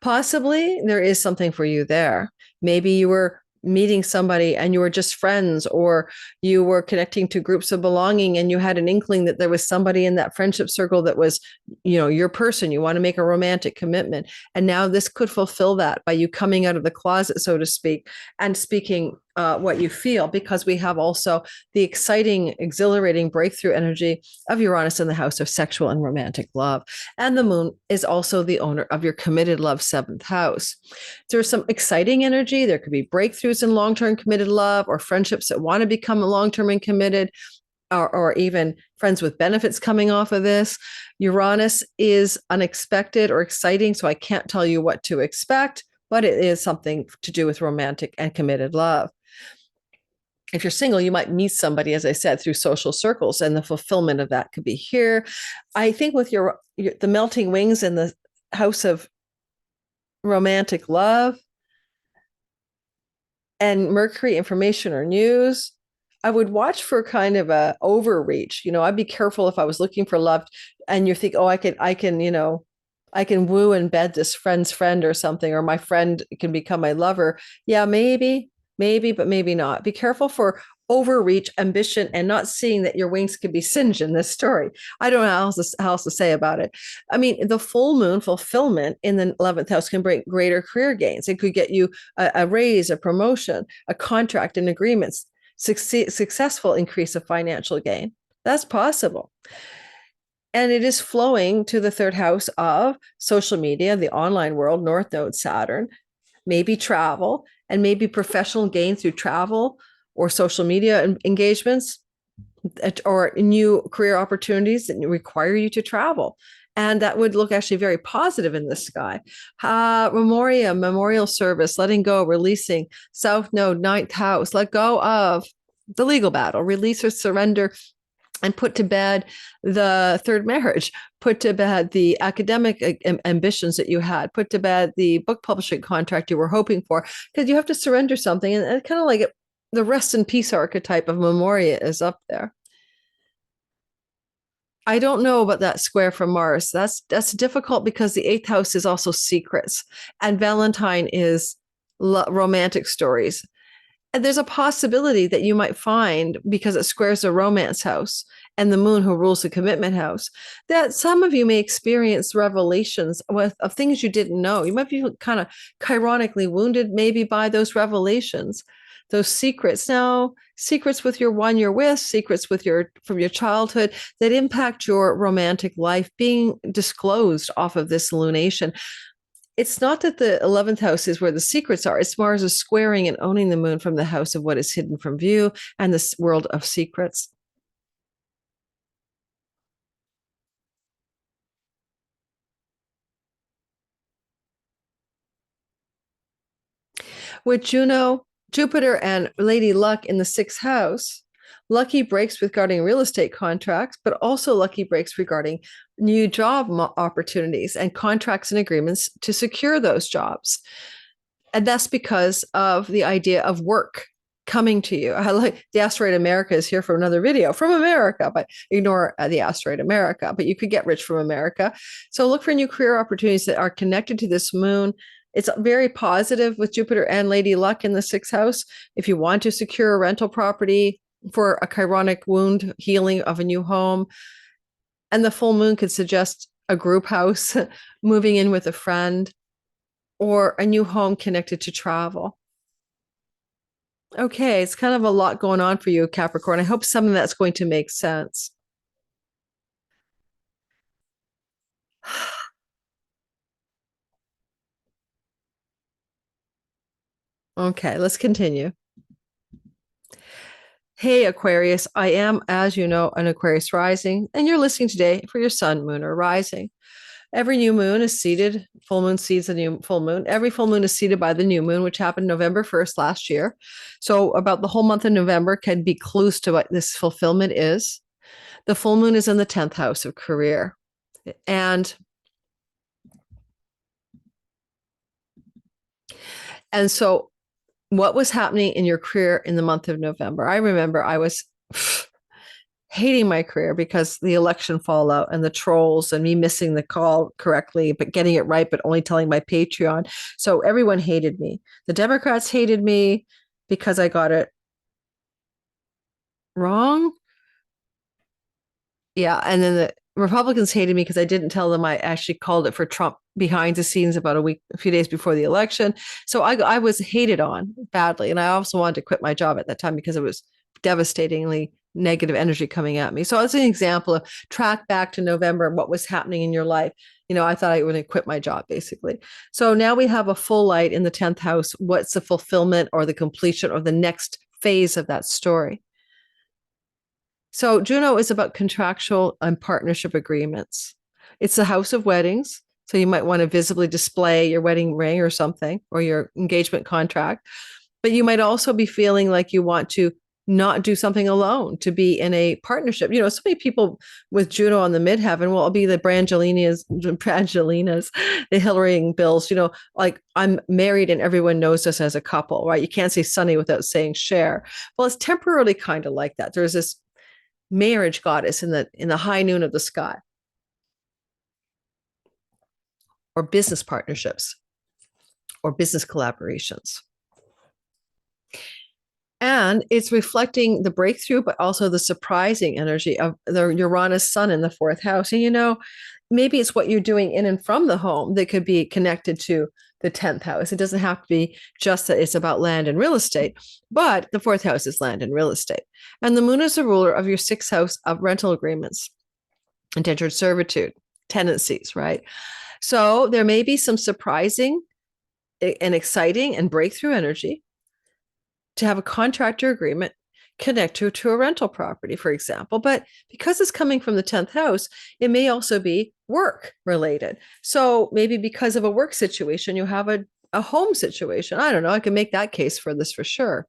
Speaker 1: Possibly there is something for you there. Maybe you were meeting somebody and you were just friends, or you were connecting to groups of belonging and you had an inkling that there was somebody in that friendship circle that was, your person. You want to make a romantic commitment. And now this could fulfill that by you coming out of the closet, so to speak, and speaking what you feel, because we have also the exciting, exhilarating breakthrough energy of Uranus in the house of sexual and romantic love. And the moon is also the owner of your committed love 7th house. There's some exciting energy. There could be breakthroughs in long-term committed love or friendships that want to become long-term and committed, or even friends with benefits coming off of this. Uranus is unexpected or exciting, so I can't tell you what to expect, but it is something to do with romantic and committed love. If you're single, you might meet somebody, as I said, through social circles, and the fulfillment of that could be here. I think with the melting wings in the house of romantic love and Mercury information or news, I would watch for kind of a overreach. I'd be careful if I was looking for love and you think, I can woo and bed this friend's friend or something, or my friend can become my lover. Yeah, maybe, but maybe not. Be careful for overreach, ambition, and not seeing that your wings could be singed in this story. I don't know how else to say about it. I mean, the full moon fulfillment in the 11th house can bring greater career gains. It could get you a raise, a promotion, a contract, and agreements, successful increase of financial gain. That's possible. And it is flowing to the 3rd house of social media, the online world, North Node, Saturn, maybe travel, and maybe professional gain through travel or social media engagements, or new career opportunities that require you to travel. And that would look actually very positive in the sky. Memoria, memorial service, letting go, releasing, South Node, 9th house, let go of the legal battle, release or surrender, and put to bed the 3rd marriage, put to bed the academic ambitions that you had, put to bed the book publishing contract you were hoping for, because you have to surrender something. And kind of like the rest in peace archetype of Memoria is up there. I don't know about that square from Mars. That's difficult because the 8th house is also secrets, and Valentine is romantic stories. And there's a possibility that you might find, because it squares the romance house and the moon who rules the commitment house, that some of you may experience revelations of things you didn't know. You might be kind of chironically wounded maybe by those revelations, those secrets. Now, secrets with your one you're with, secrets from your childhood that impact your romantic life being disclosed off of this lunation. It's not that the 11th house is where the secrets are. It's Mars is squaring and owning the moon from the house of what is hidden from view and this world of secrets. With Juno, Jupiter, and Lady Luck in the 6th house, lucky breaks regarding real estate contracts, but also lucky breaks regarding new job opportunities and contracts and agreements to secure those jobs. And that's because of the idea of work coming to you. I like the asteroid America is here for another video from America, but ignore the asteroid America. But you could get rich from America. So look for new career opportunities that are connected to this moon. It's very positive with Jupiter and Lady Luck in the sixth house. If you want to secure a rental property for a chironic wound healing of a new home, and the full moon could suggest a group house, moving in with a friend, or a new home connected to travel. Okay, it's kind of a lot going on for you, Capricorn. I hope some of that's going to make sense. Okay, let's continue. Hey, Aquarius, I am, as you know, an Aquarius rising, and you're listening today for your sun, moon, or rising. Every new moon is seeded, full moon seeds a new full moon. Every full moon is seeded by the new moon, which happened November 1st last year. So about the whole month of November can be clues to what this fulfillment is. The full moon is in the 10th house of career. And so what was happening in your career in the month of November? I remember I was hating my career because the election fallout and the trolls and me missing the call correctly, but getting it right, but only telling my Patreon. So everyone hated me. The Democrats hated me because I got it wrong. Yeah. And then the Republicans hated me because I didn't tell them I actually called it for Trump behind the scenes about a few days before the election. So I was hated on badly. And I also wanted to quit my job at that time because it was devastatingly negative energy coming at me. So as an example of track back to November, what was happening in your life. I thought I would quit my job basically. So now we have a full light in the 10th house. What's the fulfillment or the completion or the next phase of that story? So Juno is about contractual and partnership agreements. It's the house of weddings. So you might want to visibly display your wedding ring or something, or your engagement contract. But you might also be feeling like you want to not do something alone, to be in a partnership. So many people with Juno on the midheaven will be the Brangelinas, the Hillary Bills, like I'm married and everyone knows us as a couple, right? You can't say Sunny without saying Cher. Well, it's temporarily kind of like that. There's this marriage goddess in the high noon of the sky, or business partnerships or business collaborations. And it's reflecting the breakthrough, but also the surprising energy of the Uranus sun in the fourth house. And, maybe it's what you're doing in and from the home that could be connected to the 10th house. It doesn't have to be just that it's about land and real estate, but the fourth house is land and real estate. And the moon is the ruler of your sixth house of rental agreements, indentured servitude, tenancies, right? So there may be some surprising and exciting and breakthrough energy to have a contractor agreement connect to a rental property, for example. But because it's coming from the 10th house, it may also be work related. So maybe because of a work situation, you have a home situation. I don't know. I can make that case for this for sure.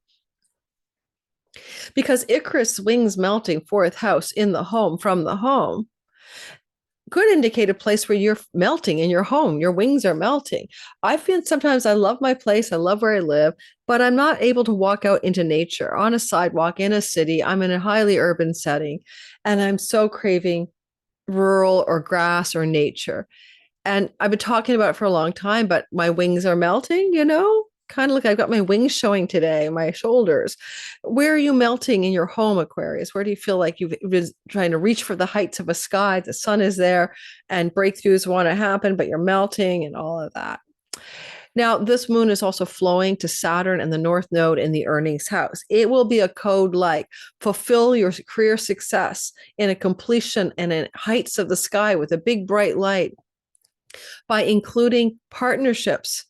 Speaker 1: Because Icarus wings melting fourth house in the home from the home could indicate a place where you're melting in your home. Your wings are melting. I feel sometimes I love my place. I love where I live, but I'm not able to walk out into nature on a sidewalk in a city. I'm in a highly urban setting, and I'm so craving rural or grass or nature. And I've been talking about it for a long time, but my wings are melting, kind of like I've got my wings showing today, my shoulders. Where are you melting in your home, Aquarius? Where do you feel like you've been trying to reach for the heights of a sky? The sun is there and breakthroughs want to happen, but you're melting and all of that. Now, this moon is also flowing to Saturn and the North Node in the earnings house. It will be a code like fulfill your career success in a completion and in heights of the sky with a big bright light by including partnerships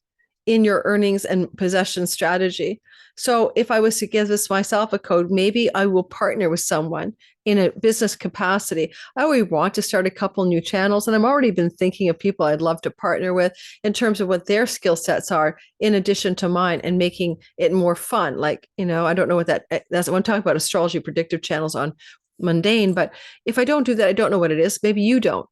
Speaker 1: in your earnings and possession strategy. So if I was to give this myself a code, maybe I will partner with someone in a business capacity. I already want to start a couple new channels, and I've already been thinking of people I'd love to partner with in terms of what their skill sets are in addition to mine, and making it more fun. Like, I don't know what that's when I'm talking about astrology predictive channels on mundane, but if I don't do that, I don't know what it is. Maybe you don't.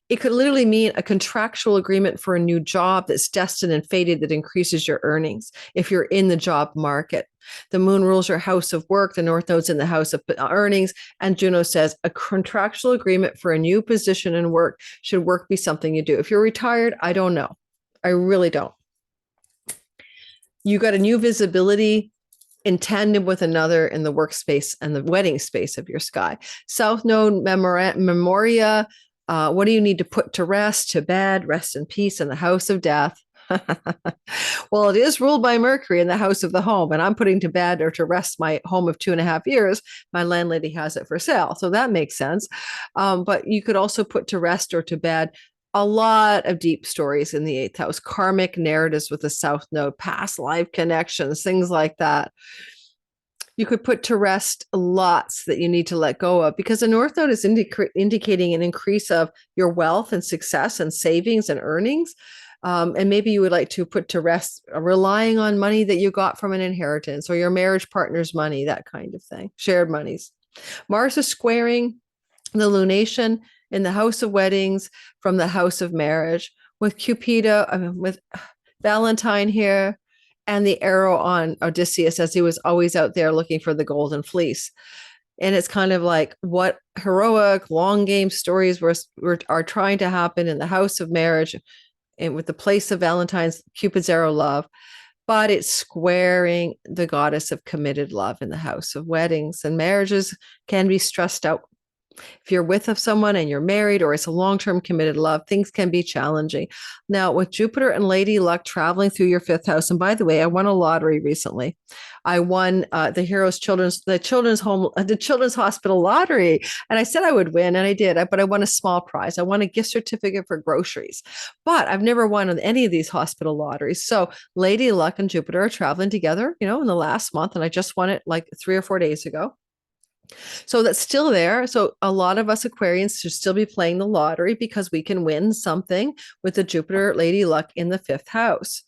Speaker 1: It could literally mean a contractual agreement for a new job that's destined and fated that increases your earnings if you're in the job market. The moon rules your house of work, the North Node's in the house of earnings, and Juno says a contractual agreement for a new position in work. Should work be something you do? If you're retired, I don't know. I really don't. You got a new visibility in tandem with another in the workspace and the wedding space of your sky. South Node Memoria. What do you need to put to rest, to bed, rest in peace in the house of death? Well, it is ruled by Mercury in the house of the home, and I'm putting to bed or to rest my home of 2.5 years. My landlady has it for sale, so that makes sense. But you could also put to rest or to bed a lot of deep stories in the 8th house, karmic narratives with the South Node, past life connections, things like that. You could put to rest lots that you need to let go of, because the North Node is indicating an increase of your wealth and success and savings and earnings. And maybe you would like to put to rest relying on money that you got from an inheritance or your marriage partner's money, that kind of thing, shared monies. Mars is squaring the lunation in the house of weddings from the house of marriage with Cupido, with Valentine here, and the arrow on Odysseus as he was always out there looking for the golden fleece. And it's kind of like what heroic long game stories are trying to happen in the house of marriage and with the place of Valentine's, Cupid's arrow love. But it's squaring the goddess of committed love in the house of weddings, and marriages can be stressed out. If you're with someone and you're married, or it's a long-term committed love, things can be challenging. Now, with Jupiter and Lady Luck traveling through your 5th house, and by the way, I won a lottery recently. I won the Children's Hospital lottery, and I said I would win, and I did. But I won a small prize. I won a gift certificate for groceries, but I've never won any of these hospital lotteries. So Lady Luck and Jupiter are traveling together, in the last month, and I just won it like 3 or 4 days ago. So that's still there. So a lot of us Aquarians should still be playing the lottery because we can win something with the Jupiter Lady Luck in the 5th house.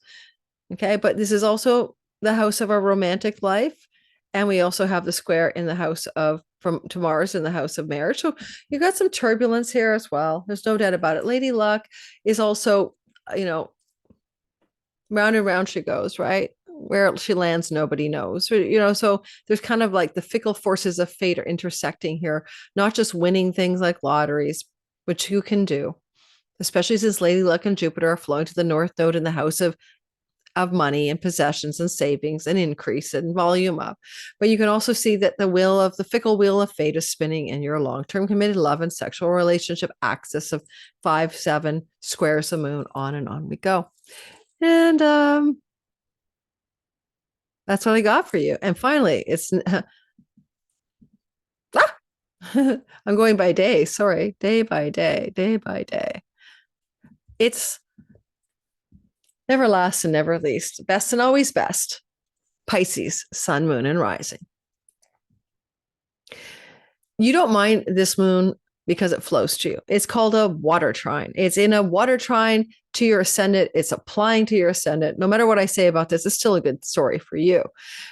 Speaker 1: Okay. But this is also the house of our romantic life. And we also have the square in the house to Mars in the house of marriage. So you got some turbulence here as well. There's no doubt about it. Lady Luck is also, round and round she goes, right? Where she lands, nobody knows, so there's kind of like the fickle forces of fate are intersecting here, not just winning things like lotteries, which you can do, especially since Lady Luck and Jupiter are flowing to the North Node in the house of money and possessions and savings and increase and volume up. But you can also see that the fickle wheel of fate is spinning in your long-term committed love and sexual relationship axis of 5-7 squares the moon, on and on we go. And that's what I got for you. And finally, it's I'm going by day. Sorry, day by day, day by day. It's never last and never least. Best and always best. Pisces, sun, moon, and rising. You don't mind this moon because it flows to you. It's called a water trine. It's in a water trine to your ascendant. It's applying to your ascendant. No matter what I say about this, it's still a good story for you.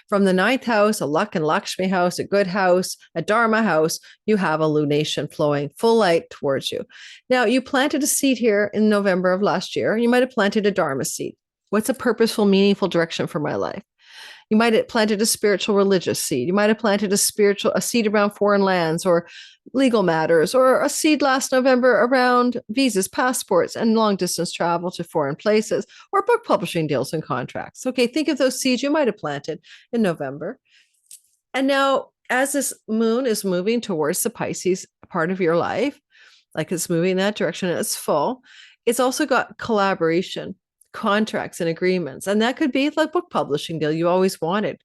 Speaker 1: From the 9th house, a luck and Lakshmi house, a good house, a Dharma house, you have a lunation flowing full light towards you. Now, you planted a seed here in November of last year. You might have planted a Dharma seed. What's a purposeful, meaningful direction for my life? You might have planted a spiritual religious seed. You might have planted a seed around foreign lands or legal matters, or a seed last November around visas, passports, and long distance travel to foreign places, or book publishing deals and contracts. Okay, think of those seeds you might have planted in November. And now, as this moon is moving towards the Pisces part of your life, like it's moving in that direction and it's full, it's also got collaboration, contracts, and agreements. And that could be like book publishing deal you always wanted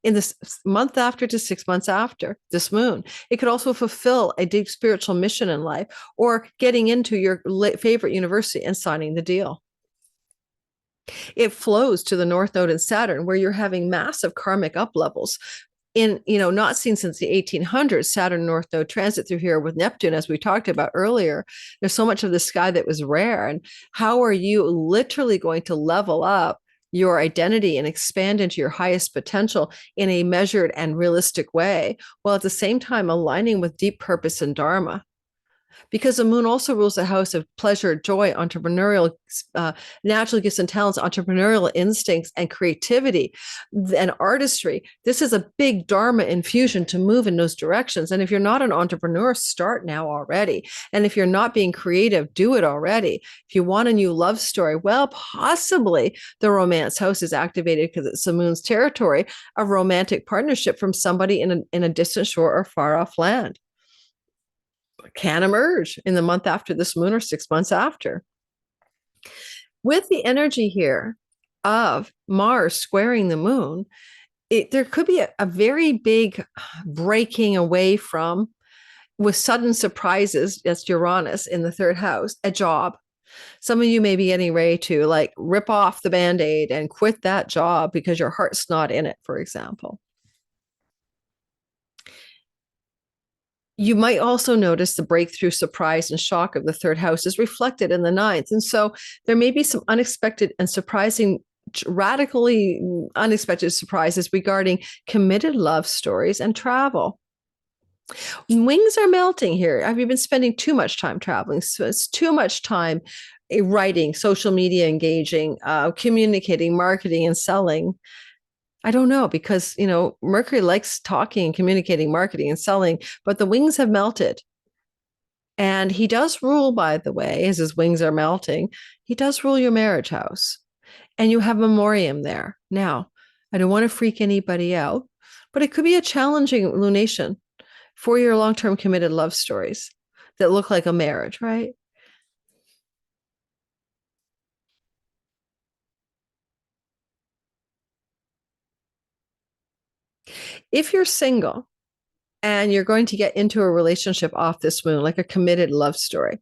Speaker 1: in this month after to 6 months after this moon. It could also fulfill a deep spiritual mission in life, or getting into your favorite university and signing the deal. It flows to the North Node and Saturn, where you're having massive karmic up levels. Not seen since the 1800s, Saturn North Node transit through here with Neptune, as we talked about earlier. There's so much of the sky that was rare. And how are you literally going to level up your identity and expand into your highest potential in a measured and realistic way, while at the same time aligning with deep purpose and dharma. Because the moon also rules the house of pleasure, joy, entrepreneurial, natural gifts and talents, entrepreneurial instincts, and creativity and artistry. This is a big dharma infusion to move in those directions. And if you're not an entrepreneur, start now already. And if you're not being creative, do it already. If you want a new love story, well, possibly the romance house is activated because it's the moon's territory, a romantic partnership from somebody in a distant shore or far off land can emerge in the month after this moon or 6 months after. With the energy here of Mars squaring the moon, there could be a very big breaking away from, with sudden surprises, that's Uranus in the third house, a job. Some of you may be getting ready to like rip off the Band-Aid and quit that job because your heart's not in it, for example. You might also notice the breakthrough, surprise, and shock of the third house is reflected in the ninth. And so there may be some unexpected and surprising, radically unexpected surprises regarding committed love stories and travel. Wings are melting here. Have you been spending too much time traveling? So it's too much time writing, social media engaging, communicating, marketing, and selling. I don't know, because, Mercury likes talking, communicating, marketing, and selling, but the wings have melted. And he does rule, by the way, as his wings are melting, he does rule your marriage house. And you have memoriam there. Now, I don't want to freak anybody out, but it could be a challenging lunation for your long-term committed love stories that look like a marriage, right? If you're single and you're going to get into a relationship off this moon, like a committed love story,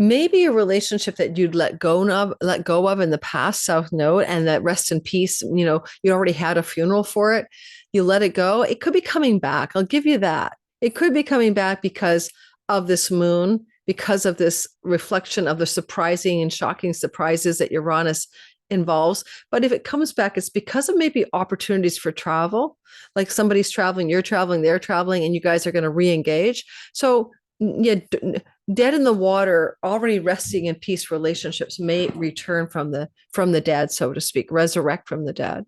Speaker 1: maybe a relationship that you'd let go of in the past, South Node, and that rest in peace, you already had a funeral for it, you let it go, it could be coming back. I'll give you that. It could be coming back because of this moon, because of this reflection of the surprising and shocking surprises that Uranus involves. But if it comes back, it's because of maybe opportunities for travel, like somebody's traveling, you're traveling, they're traveling, and you guys are going to re-engage. So yeah, dead in the water, already resting in peace relationships may return from the dead, so to speak, resurrect from the dead.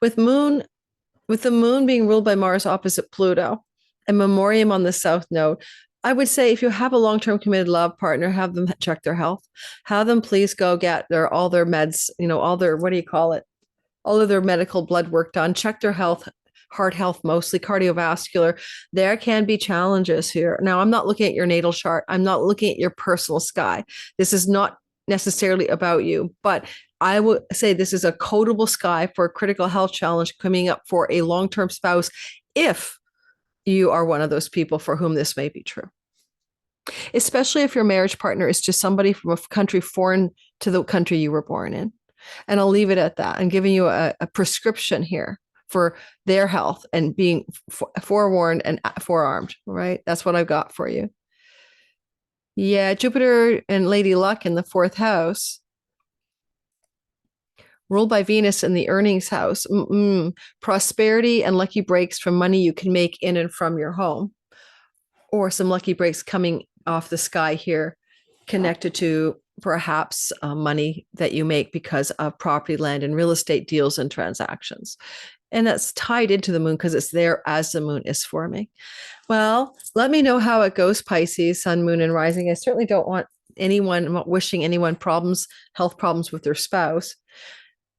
Speaker 1: With moon with the moon being ruled by Mars opposite Pluto and memoriam on the south node, I would say if you have a long-term committed love partner, have them check their health. Have them please go get all their meds, all their, what do you call it? All of their medical blood work done. Check their health, heart health, mostly cardiovascular. There can be challenges here. Now, I'm not looking at your natal chart. I'm not looking at your personal sky. This is not necessarily about you, but I would say this is a codable sky for a critical health challenge coming up for a long-term spouse, if you are one of those people for whom this may be true. Especially if your marriage partner is just somebody from a country foreign to the country you were born in. And I'll leave it at that. I'm giving you a prescription here for their health and being forewarned and forearmed, right? That's what I've got for you. Yeah, Jupiter and Lady Luck in the fourth house, ruled by Venus in the earnings house. Prosperity and lucky breaks from money you can make in and from your home, or some lucky breaks coming off the sky here, connected to perhaps money that you make because of property, land, and real estate deals and transactions. And that's tied into the moon because it's there as the moon is forming. Well, let me know how it goes, Pisces, sun, moon, and rising. I certainly don't want anyone, I'm not wishing anyone problems, health problems with their spouse.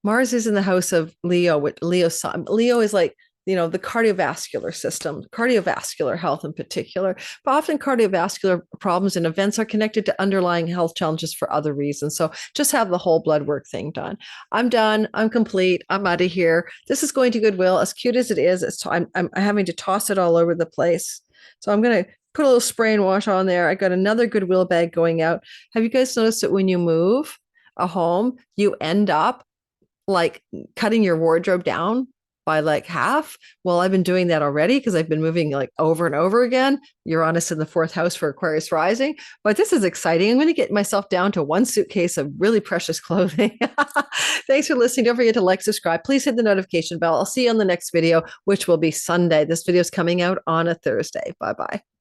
Speaker 1: Mars is in the house of Leo, with Leo is like, the cardiovascular system, cardiovascular health in particular. But often cardiovascular problems and events are connected to underlying health challenges for other reasons. So just have the whole blood work thing done. I'm done. I'm complete. I'm out of here. This is going to Goodwill. As cute as it is, I'm having to toss it all over the place. So I'm going to put a little spray and wash on there. I got another Goodwill bag going out. Have you guys noticed that when you move a home, you end up like cutting your wardrobe down by like half. Well, I've been doing that already because I've been moving like over and over again. Uranus in the fourth house for Aquarius rising. But this is exciting. I'm going to get myself down to one suitcase of really precious clothing. Thanks for listening. Don't forget to like, subscribe. Please hit the notification bell. I'll see you on the next video, which will be Sunday. This video is coming out on a Thursday. Bye-bye.